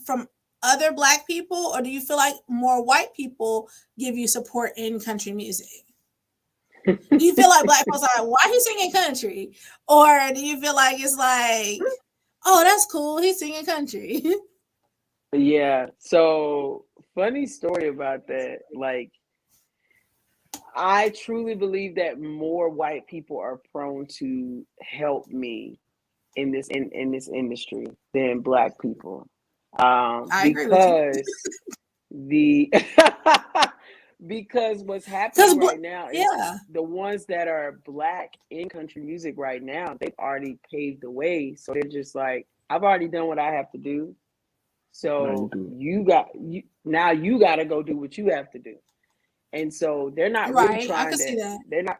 from other black people or do you feel like more white people give you support in country music? Do you feel like black folks are like, why he singing country? Or do you feel like it's like, oh, that's cool, he's singing country? Yeah. So funny story about that. Like I truly believe that more white people are prone to help me in this industry than black people. I agree with you. Because the because what's Because happening right now is yeah, the ones that are black in country music right now, they've already paved the way. So they're just like, I've already done what I have to do. Now you So do it. you got to go do what you have to do. And so they're not really right. I can trying see to, that. they're not,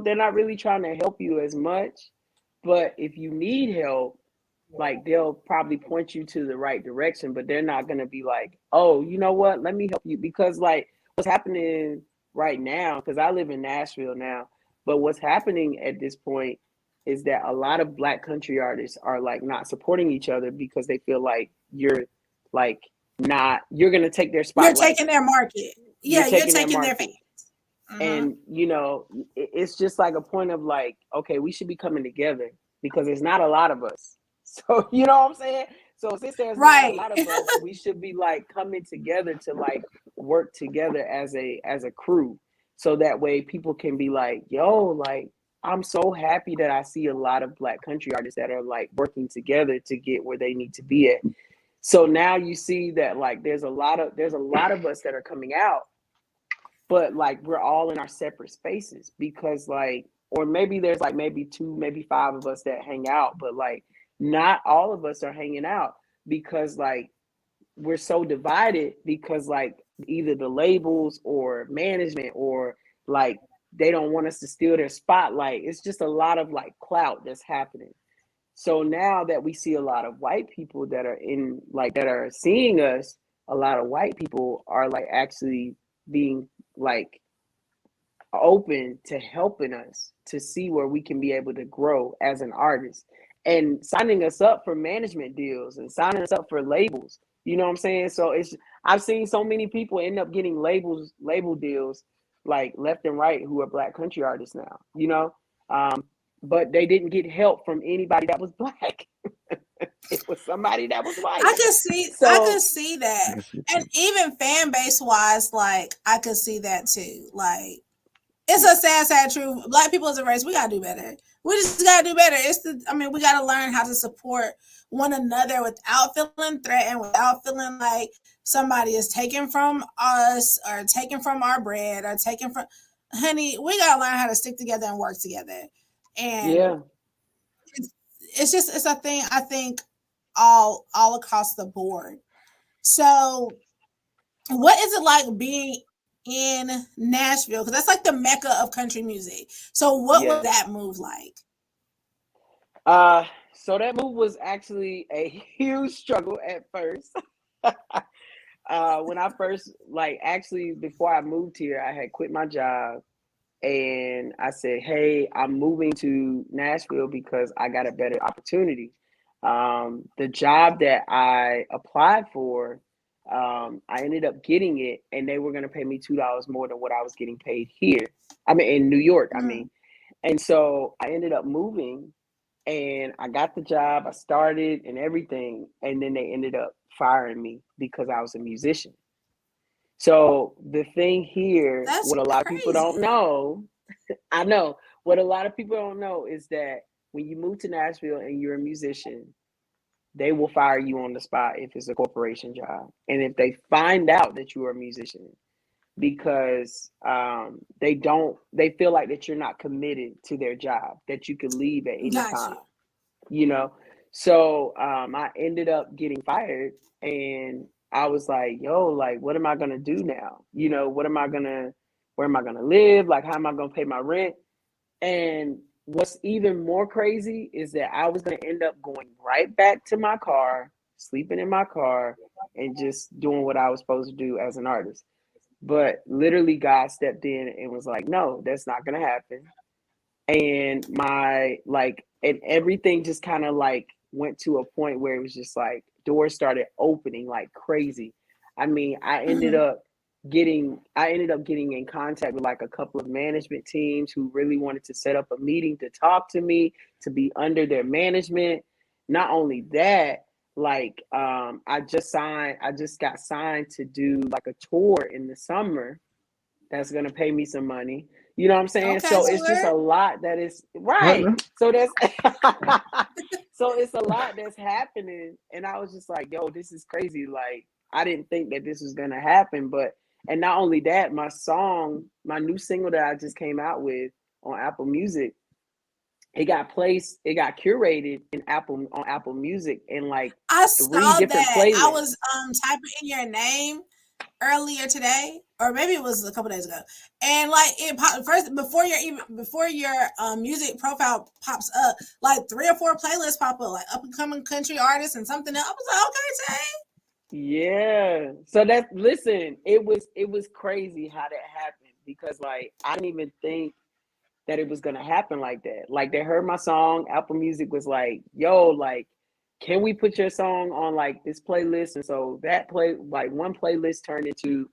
they're not really trying to help you as much. But if you need help, like they'll probably point you to the right direction, but they're not going to be like, oh, you know what, let me help you. Because like what's happening right now, because I live in Nashville now, but what's happening at this point is that a lot of black country artists are like not supporting each other because they feel like like you're going to take their You're spotlight. taking their market. You're Yeah, you're taking their taking their market. fans. Mm-hmm. And it's just like a point of like, okay, we should be coming together because there's not a lot of us. So you know what I'm saying? So since there's not a Right. lot of us, we should be like coming together to like work together as a crew. So that way people can be like, yo, like I'm so happy that I see a lot of black country artists that are like working together to get where they need to be at. So now you see that like there's a lot of us that are coming out, but like we're all in our separate spaces because like, or maybe there's like maybe two, maybe five of us that hang out, but like not all of us are hanging out because like we're so divided because like either the labels or management or like they don't want us to steal their spotlight. It's just a lot of like clout that's happening. So now that we see a lot of white people that are in like that are seeing us, a lot of white people are like actually being like open to helping us to see where we can be able to grow as an artist and signing us up for management deals and signing us up for labels. You know what I'm saying? So I've seen so many people end up getting label deals like left and right who are black country artists now, but they didn't get help from anybody that was black. It was somebody that was white. I can So see I that. can see And that. even fan base wise, like I could see that too. Like it's a yeah, sad truth. Black people as a race, we gotta do better. We just gotta do better. We gotta learn how to support one another without feeling threatened, without feeling like somebody is taken from us or taken from our bread or taken from honey, we gotta learn how to stick together and work together. And yeah, it's, it's a thing I think all across the board. So what is it like being in Nashville? Because that's like the mecca of country music. So what was yeah. that move like? So that move was actually a huge struggle at first. When I first, like, actually, before I moved here, I had quit my job and I said, hey, I'm moving to Nashville because I got a better opportunity. The job that I applied for, I ended up getting it and they were going to pay me $2 more than what I was getting paid here. I mean, in New York, I Mm, mean. And so I ended up moving and I got the job, I started and everything, and then they ended up firing me because I was a musician. So the thing here, that's what a lot of people don't crazy. know, I know, what a lot of people don't know is that when you move to Nashville and you're a musician, they will fire you on the spot if it's a corporation job. And if they find out that you are a musician, because they feel like that you're not committed to their job, that you could leave at any Got time, you. you know. So I ended up getting fired and I was like, yo, like what am I gonna do now? Where am I gonna live? Like how am I gonna pay my rent? And what's even more crazy is that I was gonna end up going right back to my car, sleeping in my car, and just doing what I was supposed to do as an artist. But literally God stepped in and was like, no, that's not gonna happen. And everything just kind of like went to a point where it was just like doors started opening like crazy. I mean, Mhm. I ended up getting in contact with like a couple of management teams who really wanted to set up a meeting to talk to me, to be under their management. Not only that, like I just got signed to do like a tour in the summer that's gonna pay me some money. You know what I'm saying? Okay, So it's just tour. a lot that is What right. now? So that's So it's a lot that's happening, and I was just like, "Yo, this is crazy!" Like, I didn't think that this was gonna happen, but and not only that, my new single that I just came out with on Apple Music, it got curated in Apple Music in like I 3 saw different that. I playlists. was typing in your name earlier today, or maybe it was a couple days ago, and like it popped first before your music profile pops up, like 3 or 4 playlists pop up, like up and coming country artists and something else. I was like, okay, Tay. Yeah. So that listen, it was crazy how that happened because like I didn't even think that it was gonna happen like that. Like they heard my song, Apple Music was like, "Yo, like, can we put your song on like this playlist?" And so that one playlist turned into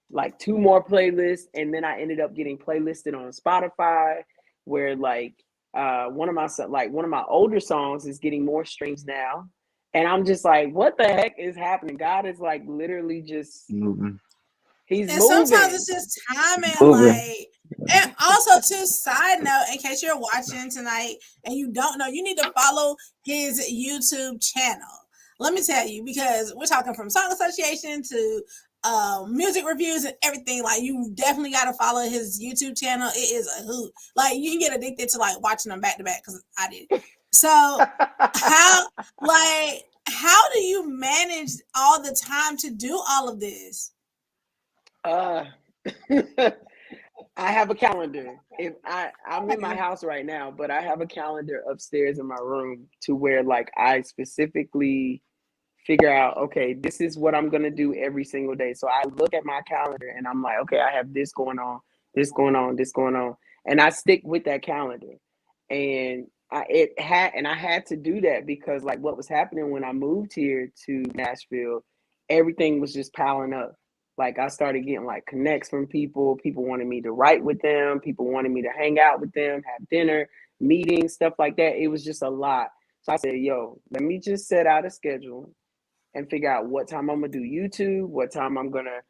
like 2 more playlists, and then I ended up getting playlisted on Spotify, where like one of my older songs is getting more streams now, and I'm just like, what the heck is happening? God is like literally just Moving. he's And sometimes moving. it's just timing, Moving. like, and also too, side note, in case you're watching tonight and you don't know, you need to follow his YouTube channel. Let me tell you, because we're talking from song association to music reviews and everything. Like, you definitely got to follow his YouTube channel. It is a hoot. Like, you can get addicted to like watching them back to back, because I did. So how how do you manage all the time to do all of this? uh I have a calendar. If I'm in my house right now, but I have a calendar upstairs in my room to where like I specifically figure out, okay, this is what I'm gonna do every single day. So I look at my calendar and I'm like, okay, I have this going on, this going on, this going on, and I stick with that calendar. And I had to do that because like what was happening when I moved here to Nashville, everything was just piling up. Like I started getting like connects from people wanted me to write with them, people wanted me to hang out with them, have dinner, meetings, stuff like that. It was just a lot. So I said, yo, let me just set out a schedule and figure out what time I'm gonna do YouTube, what time I'm gonna,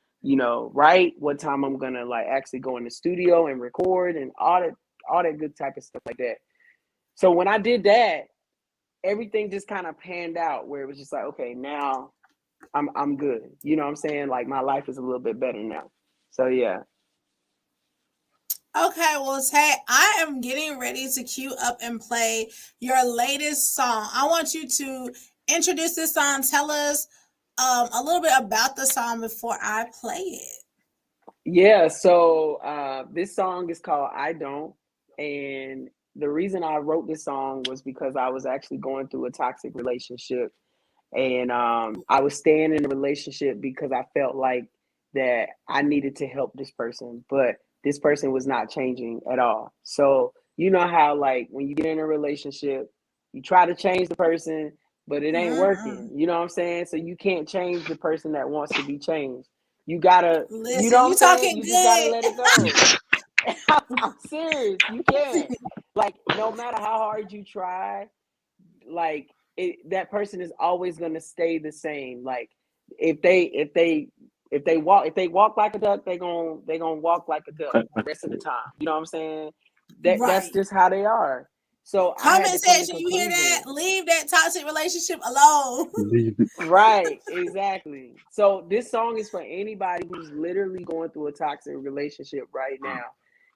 write, what time I'm gonna like actually go in the studio and record and all that good type of stuff like that. So when I did that, everything just kind of panned out where it was just like, okay, now I'm good. You know what I'm saying? Like my life is a little bit better now. So yeah. Okay, well, Tay, I am getting ready to queue up and play your latest song. I want you to introduce this song. Tell us a little bit about the song before I play it. Yeah, so this song is called I Don't. And the reason I wrote this song was because I was actually going through a toxic relationship. And I was staying in a relationship because I felt like that I needed to help this person, but this person was not changing at all. So you know how like when you get in a relationship, you try to change the person, but it ain't working. Mm-mm. You know what I'm saying? So you can't change the person that wants to be changed. You gotta, you Listen, know what you I'm saying? talking You just gotta good. let it go. I'm serious. You can't. Like, no matter how hard you try, like that person is always going to stay the same. Like if they walk like a duck, they gonna walk like a duck the rest of the time. You know what I'm saying? That's Right. just how they are. So I had Comment to come to section, you hear that? conclusion. Leave that toxic relationship alone. Leave it. Right, exactly. So this song is for anybody who's literally going through a toxic relationship right now.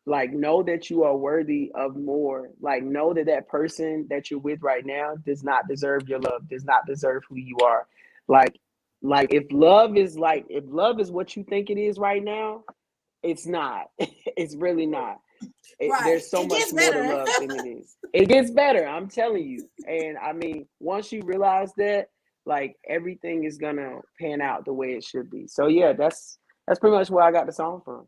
Like, know that you are worthy of more. Like, know that that person that you're with right now does not deserve your love, does not deserve who you are. Like, if love is what you think it is right now, it's not. It's really not. Right. There's so It much gets more to better. love than it is. It gets better, I'm telling you. And I mean, once you realize that, like everything is gonna pan out the way it should be. So yeah, that's pretty much where I got the song from.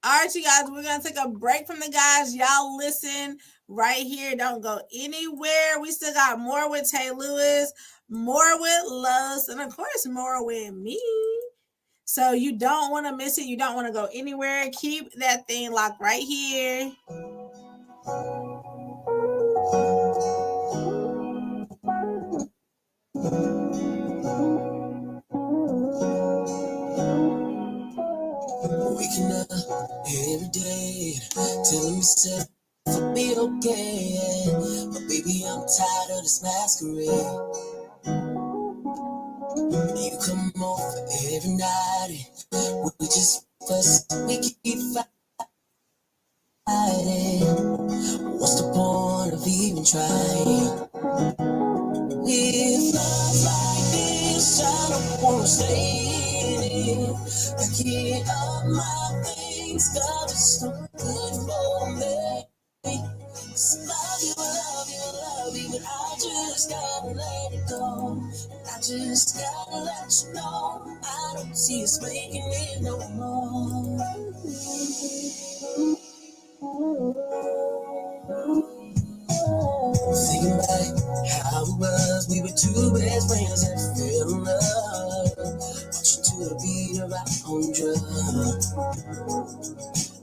All right, you guys, we're going to take a break from the guys. Y'all listen right here. Don't go anywhere. We still got more with Tay Lewis, more with Los, and of course, more with me. So you don't want to miss it. You don't want to go anywhere. Keep that thing locked right here. Waking up every day, telling myself will be okay. But baby, I'm tired of this masquerade. You come over every night, and we just fuss, we keep fighting. What's the point of even trying? With love like this, I don't wanna stay in it. I can't up my things, 'cause it's not good for me. 'Cause I love you, but I just gotta let it go. And I just gotta let you know I don't see us making it no more. Thinking back how it was, we were two best friends that fell in love. Watching to the beat of our own drum.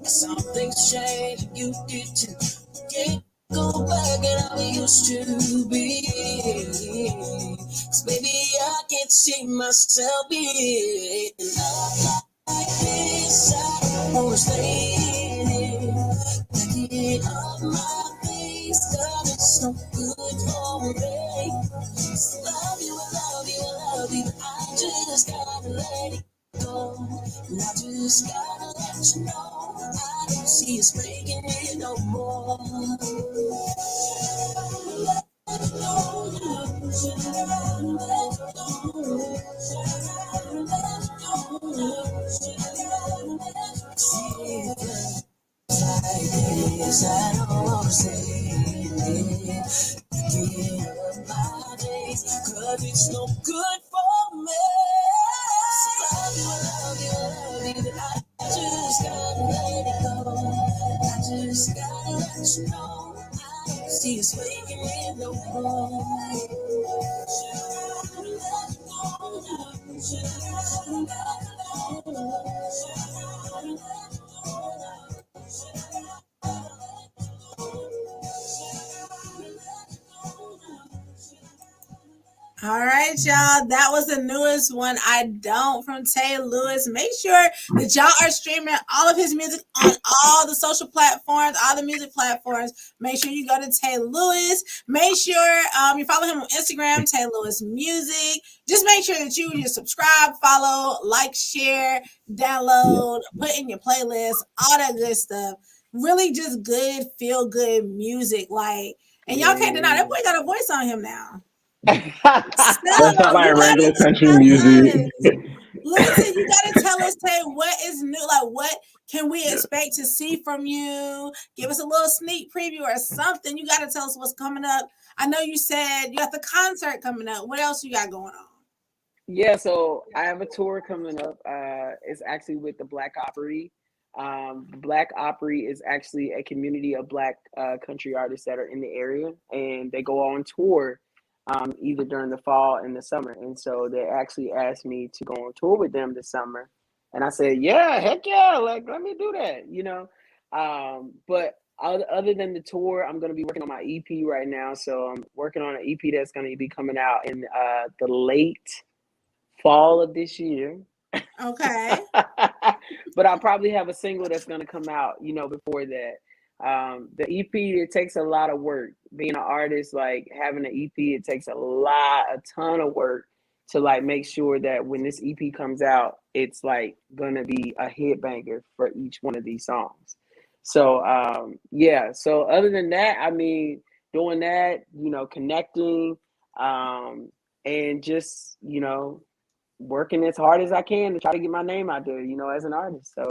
Some things change, and you did too. Can't go back and how we used to be. 'Cause baby, I can't see myself being love like this. I don't wanna stay in it. Picking up my things, 'cause it's no good for me. Love you, I love you, I love you, but I just gotta let it go. And I just gotta let you know I don't see us making it no more. Yes, I don't wanna say it. Picking up my days, 'cause it's no good for me. Love you, love you, love you, but I just gotta let it go. I just gotta let you know I don't see us making it no more. All right, y'all. That was the newest one, I Don't, from Tay Lewis. Make sure that y'all are streaming all of his music on all the social platforms, all the music platforms. Make sure you go to Tay Lewis. Make sure you follow him on Instagram, Tay Lewis Music. Just make sure that you just subscribe, follow, like, share, download, put in your playlist, all that good stuff. Really just good, feel good music. Like, and y'all can't deny that boy got a voice on him now. So That's not like you regular gotta country tell music. us. Listen, you gotta tell us, Tay, what is new? Like, what can we Yeah. expect to see from you? Give us a little sneak preview or something. You gotta tell us what's coming up. I know you said you got the concert coming up. What else you got going on? Yeah, so I have a tour coming up. It's actually with the Black Opry. Black Opry is actually a community of Black country artists that are in the area, and they go on tour either during the fall and the summer. And so they actually asked me to go on tour with them this summer, and I said, "Yeah, heck yeah, like let me do that," you know. But other than the tour, I'm going to be working on my EP right now. So I'm working on an EP that's going to be coming out in the late fall of this year. Okay. But I'll probably have a single that's going to come out, before that. The EP, it takes a lot of work. Being an artist, like having an EP, it takes a ton of work to like make sure that when this EP comes out, it's like going to be a hit banger for each one of these songs. So, yeah. So other than that, I mean, doing that, connecting, and just, working as hard as I can to try to get my name out there, as an artist. So,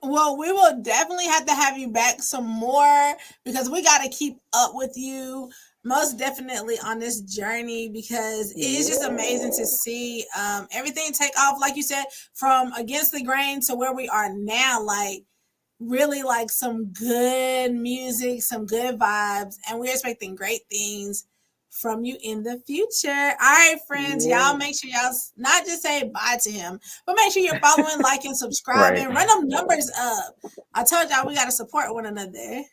Well, we will definitely have to have you back some more because we got to keep up with you most definitely on this journey because it is just amazing to see everything take off, like you said, from Against the Grain to where we are now. Like, really like some good music, some good vibes, and we're expecting great things from you in the future. All right, friends, y'all make sure y'all not just say bye to him, but make sure you're following, liking, Right. subscribing, run them numbers up. I told y'all we got to support one another.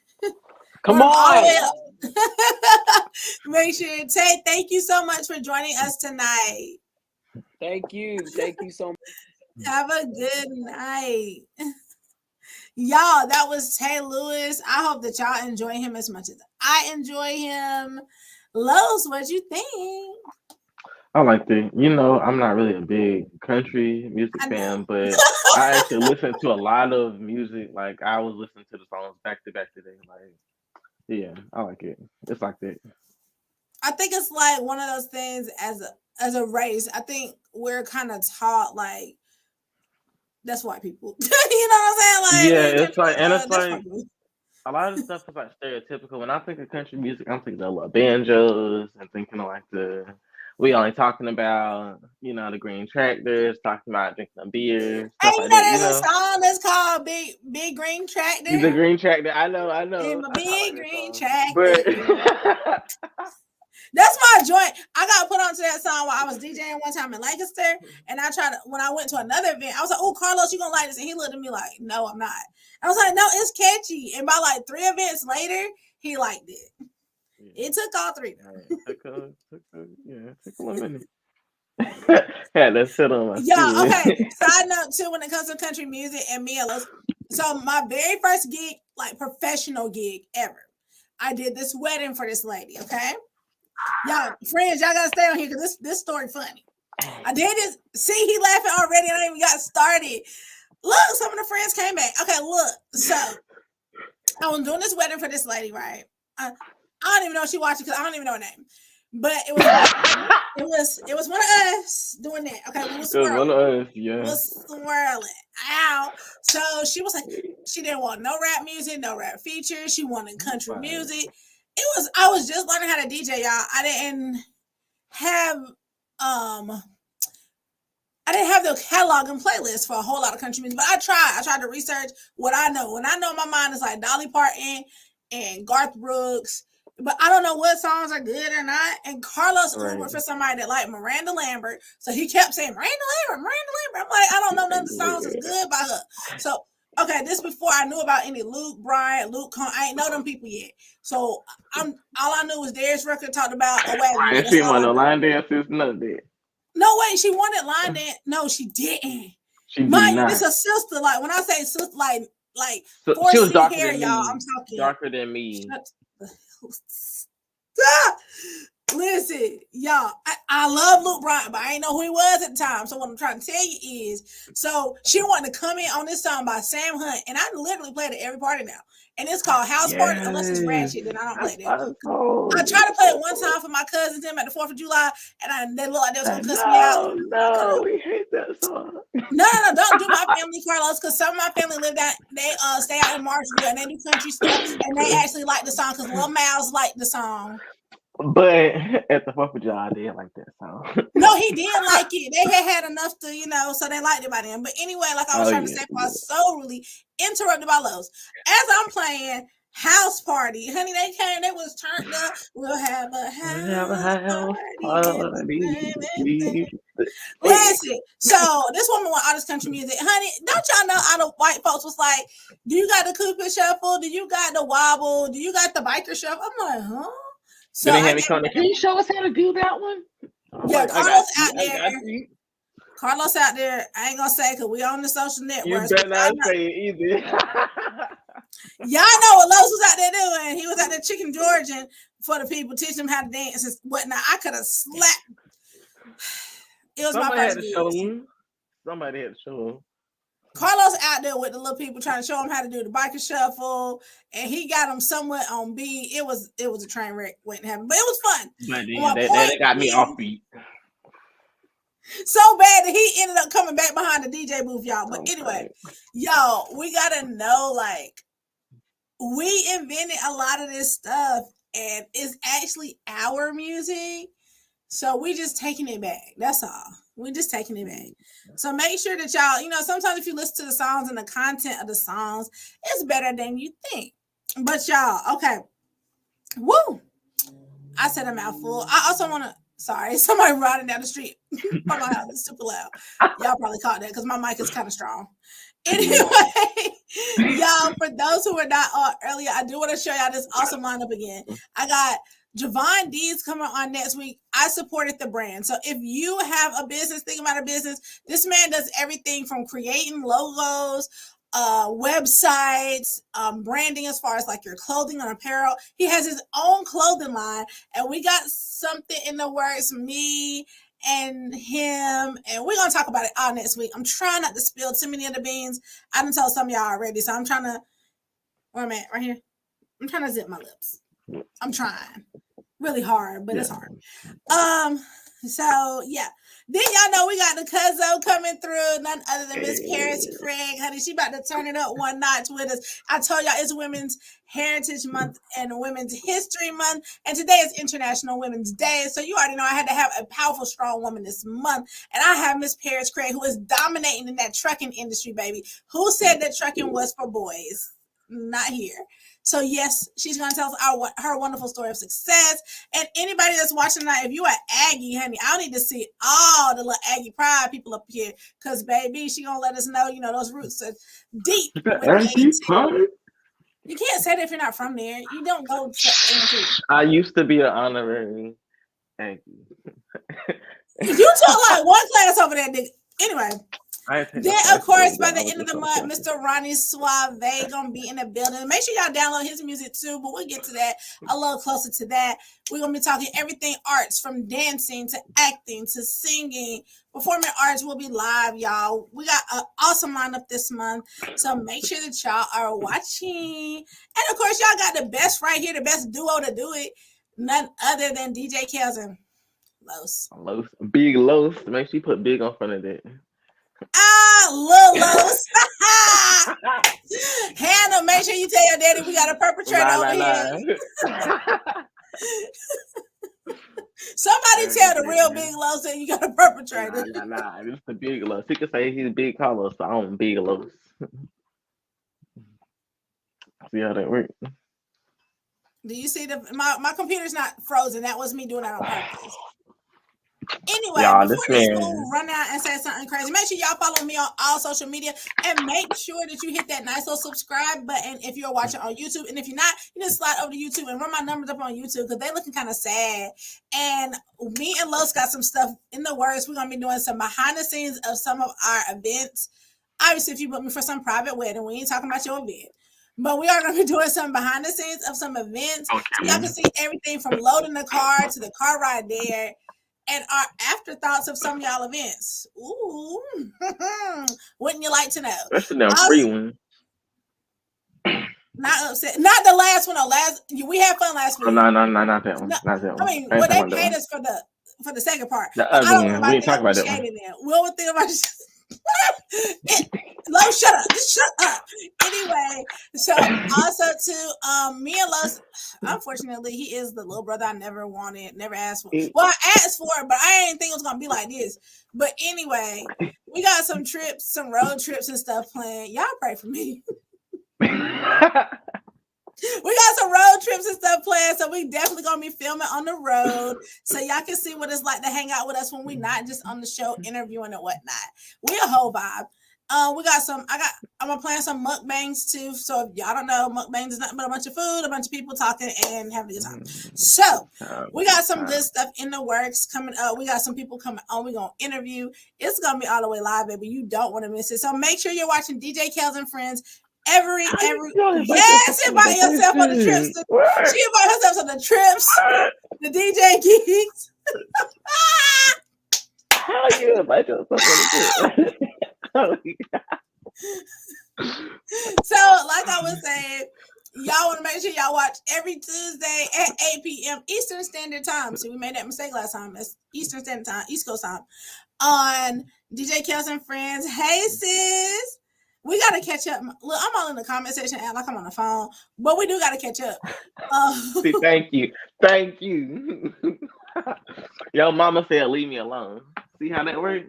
come Run them all the way on. up. Make sure, Tay, thank you so much for joining us tonight. Thank you. Thank you so much. Have a good night. Y'all, that was Tay Lewis. I hope that y'all enjoy him as much as I enjoy him. Los, what you think? I like it. You know, I'm not really a big country music I know. fan, but I actually listen to a lot of music. Like I was listening to the songs back to back today. Like, yeah, I like it. It's like that. I think it's like one of those things as a race. I think we're kind of taught like that's white people. You know what I'm saying? Yeah, Like it's like, and it's that's white like people. a lot of stuff is like stereotypical. When I think of country music, I'm thinking of like banjos and thinking of like the we only talking about the green tractors, talking about drinking a beer, Hey, stuff like that. You there's a know, song that's called Big Green the Tractor. green tractor. I In know. my I like big that green song, tractor. but That's my joint. I got put onto that song while I was DJing one time in Lancaster. And I tried to, when I went to another event, I was like, oh, Carlos, you gonna like this? And he looked at me like, no, I'm not. I was like, no, it's catchy. And by like 3 events later, he liked it. yeah, It took all 3. took a little minute. Had to sit on my Yeah, okay. spirit. Side note too, when it comes to country music and me and Los. So my very first gig, like professional gig ever, I did this wedding for this lady, okay? Y'all, friends, y'all gotta stay on here because this story funny. I did this. See, he laughing already. I ain't even got started. Look, some of the friends came back. Okay, look. So I was doing this wedding for this lady, right? I don't even know if she watched it because I don't even know her name. But it was one of us doing that. Okay, we was It was one swirling. of us, yeah. We was swirling. Ow. So she was like, she didn't want no rap music, no rap features. She wanted country music. I was just learning how to DJ, y'all. I didn't have the catalog and playlist for a whole lot of country music, but I tried to research what I know. When I know my mind is like Dolly Parton and Garth Brooks, but I don't know what songs are good or not. And Carlos Uber for somebody that liked Miranda Lambert, so he kept saying Miranda Lambert. I'm like, I don't know none of the songs is good by her. So okay, this before I knew about any Luke Bryan, Luke Combs. I ain't know them people yet. So all I knew was Darius Rucker talked about a wagon. And she want no line dances, none of that. No way, she wanted line dance. No, she didn't. She did Mind you, not. this a sister. Like when I say sister, like So, 4C she was darker hair, than y'all. me. I'm talking Darker than me. Stop. Listen, y'all. I love Luke Bryan, but I ain't know who he was at the time. So what I'm trying to tell you is, so she wanted to come in on this song by Sam Hunt, and I literally played it every party now. And it's called House Party. Unless it's ratchet, then I don't play that. I tried to play it one time for my cousins them at the 4th of July, and they looked like they was gonna cuss me out. No, we hate that song. No, don't do my family, Carlos, because some of my family live out. They stay out in Marshville and they do country stuff, and they actually like the song because Lil Miles liked the song. But at the 4th of July, I didn't like that song. No, he did like it. They had enough to, so they liked it by then. But anyway, like I was trying to say, I was so really interrupted by Lowe's. As I'm playing House Party, honey, they came, they was turned up. We'll have a house party. Listen, so this woman want all this country music. Honey, don't y'all know all the white folks was like, do you got the Cooper Shuffle? Do you got the Wobble? Do you got the Biker Shuffle? I'm like, huh? So can you show us how to do that one? Yeah, Carlos out there. Carlos out there. I ain't gonna say because we on the social networks. You better not say it either. Y'all know what Los was out there doing. He was out there chicken Georgian for the people, teaching them how to dance and whatnot. I could have slapped. It was Somebody my first had to show him. Somebody had to show him. Carlos out there with the little people trying to show him how to do the biker shuffle, and he got them somewhat on beat. It was a train wreck waiting to happen, but it was fun. But then they got me off beat. So bad that he ended up coming back behind the DJ booth, y'all. But anyway, y'all, we gotta know, like, we invented a lot of this stuff, and it's actually our music. So we just taking it back. That's all. We're just taking it back. So make sure that y'all, sometimes if you listen to the songs and the content of the songs, it's better than you think. But y'all, okay. Woo! I said a mouthful. I also want to, sorry, somebody riding down the street by my house. It's super loud. Y'all probably caught that because my mic is kind of strong. Anyway, y'all, for those who were not on earlier, I do want to show y'all this awesome lineup again. I got Javon D's coming on next week. I supported the brand. So if you have a business, think about a business. This man does everything from creating logos, websites, branding as far as like your clothing and apparel. He has his own clothing line, and we got something in the works, me and him, and we're gonna talk about it all next week. I'm trying not to spill too many of the beans. I done told some of y'all already, so I'm trying to where am I at? Right here. I'm trying to zip my lips. I'm trying really hard, but it's hard. So yeah. Then y'all know we got the Cuzzo coming through, none other than Miss Paris Craig, honey. She about to turn it up one notch with us. I told y'all it's Women's Heritage Month and Women's History Month, and today is International Women's Day. So you already know I had to have a powerful, strong woman this month, and I have Miss Paris Craig, who is dominating in that trucking industry, baby. Who said that trucking was for boys? Not here. So yes, she's going to tell us her wonderful story of success. And anybody that's watching tonight, if you are Aggie, honey, I need to see all the little Aggie pride people up here, because baby, she going to let us know, those roots are deep. Aggie pride? You can't say that if you're not from there. You don't go to I used to be an honorary Aggie. You took like one class over there, nigga. Anyway. Then, of course, by the end of the month, Mr. Ronnie Suave gonna be in the building. Make sure y'all download his music too, but we'll get to that a little closer to that. We're gonna be talking everything arts, from dancing to acting to singing. Performing arts will be live, y'all. We got an awesome lineup this month, so make sure that y'all are watching. And of course, y'all got the best right here, the best duo to do it. None other than DJ Kels and Los. Big Los. Make sure you put big on front of that. Lil Los. Hannah, make sure you tell your daddy we got a perpetrator over here. Somebody tell the real Big Los that you got a perpetrator. Nah. It's the Big Los. He could say he's Big Carlos, so I'm Big Los. See how that works? Do you see my computer's not frozen? That was me doing that on purpose. Anyway, before this fool run out and say something crazy, make sure y'all follow me on all social media, and make sure that you hit that nice little subscribe button if you're watching on YouTube. And if you're not, you just slide over to YouTube and run my numbers up on YouTube, because they're looking kind of sad. And me and Los got some stuff in the works. We're going to be doing some behind the scenes of some of our events. Obviously, if you book me for some private wedding, we ain't talking about your event. But we are going to be doing some behind the scenes of some events. Okay. So y'all can see everything from loading the car to the car ride there, and our afterthoughts of some of y'all events. Ooh. Wouldn't you like to know? Especially that free one. Not upset. Not the last one. We had fun last week. No, not that one. Not that one. I mean, well, they paid us for the second part. The other one. We ain't talking about that one. We'll think about Lo, shut up. Just shut up. Anyway, so also too, me and Los, unfortunately, he is the little brother I never wanted, never asked for. Well, I asked for it, but I didn't think it was gonna be like this. But anyway, we got some trips, some road trips and stuff planned. Y'all pray for me. We got some road trips and stuff planned, so we definitely gonna be filming on the road, so y'all can see what it's like to hang out with us when we're not just on the show interviewing and whatnot. We a whole vibe. We got some. I'm gonna plan some mukbangs too. So if y'all don't know, mukbangs is nothing but a bunch of food, a bunch of people talking and having a good time. So we got some good stuff in the works coming up. We got some people coming on. We're gonna interview. It's gonna be all the way live, baby. You don't want to miss it. So make sure you're watching DJ Kels and Friends. Every yes, invite yourself on the trips. She invite herself on the trips. The DJ gigs. How you invite yourself on the trips? So, like I was saying, y'all want to make sure y'all watch every Tuesday at 8 p.m. Eastern Standard Time. See, we made that mistake last time. It's Eastern Standard Time, East Coast time, on DJ Kels and Friends. Hey, sis. We got to catch up. Look, I'm all in the comment section, act like I'm on the phone, but we do got to catch up. See, thank you. Yo, mama said, leave me alone. See how that works?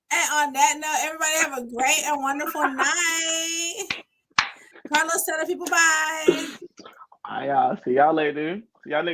And on that note, everybody have a great and wonderful night. Carlos, tell the people bye. All right, y'all. See y'all later. See y'all next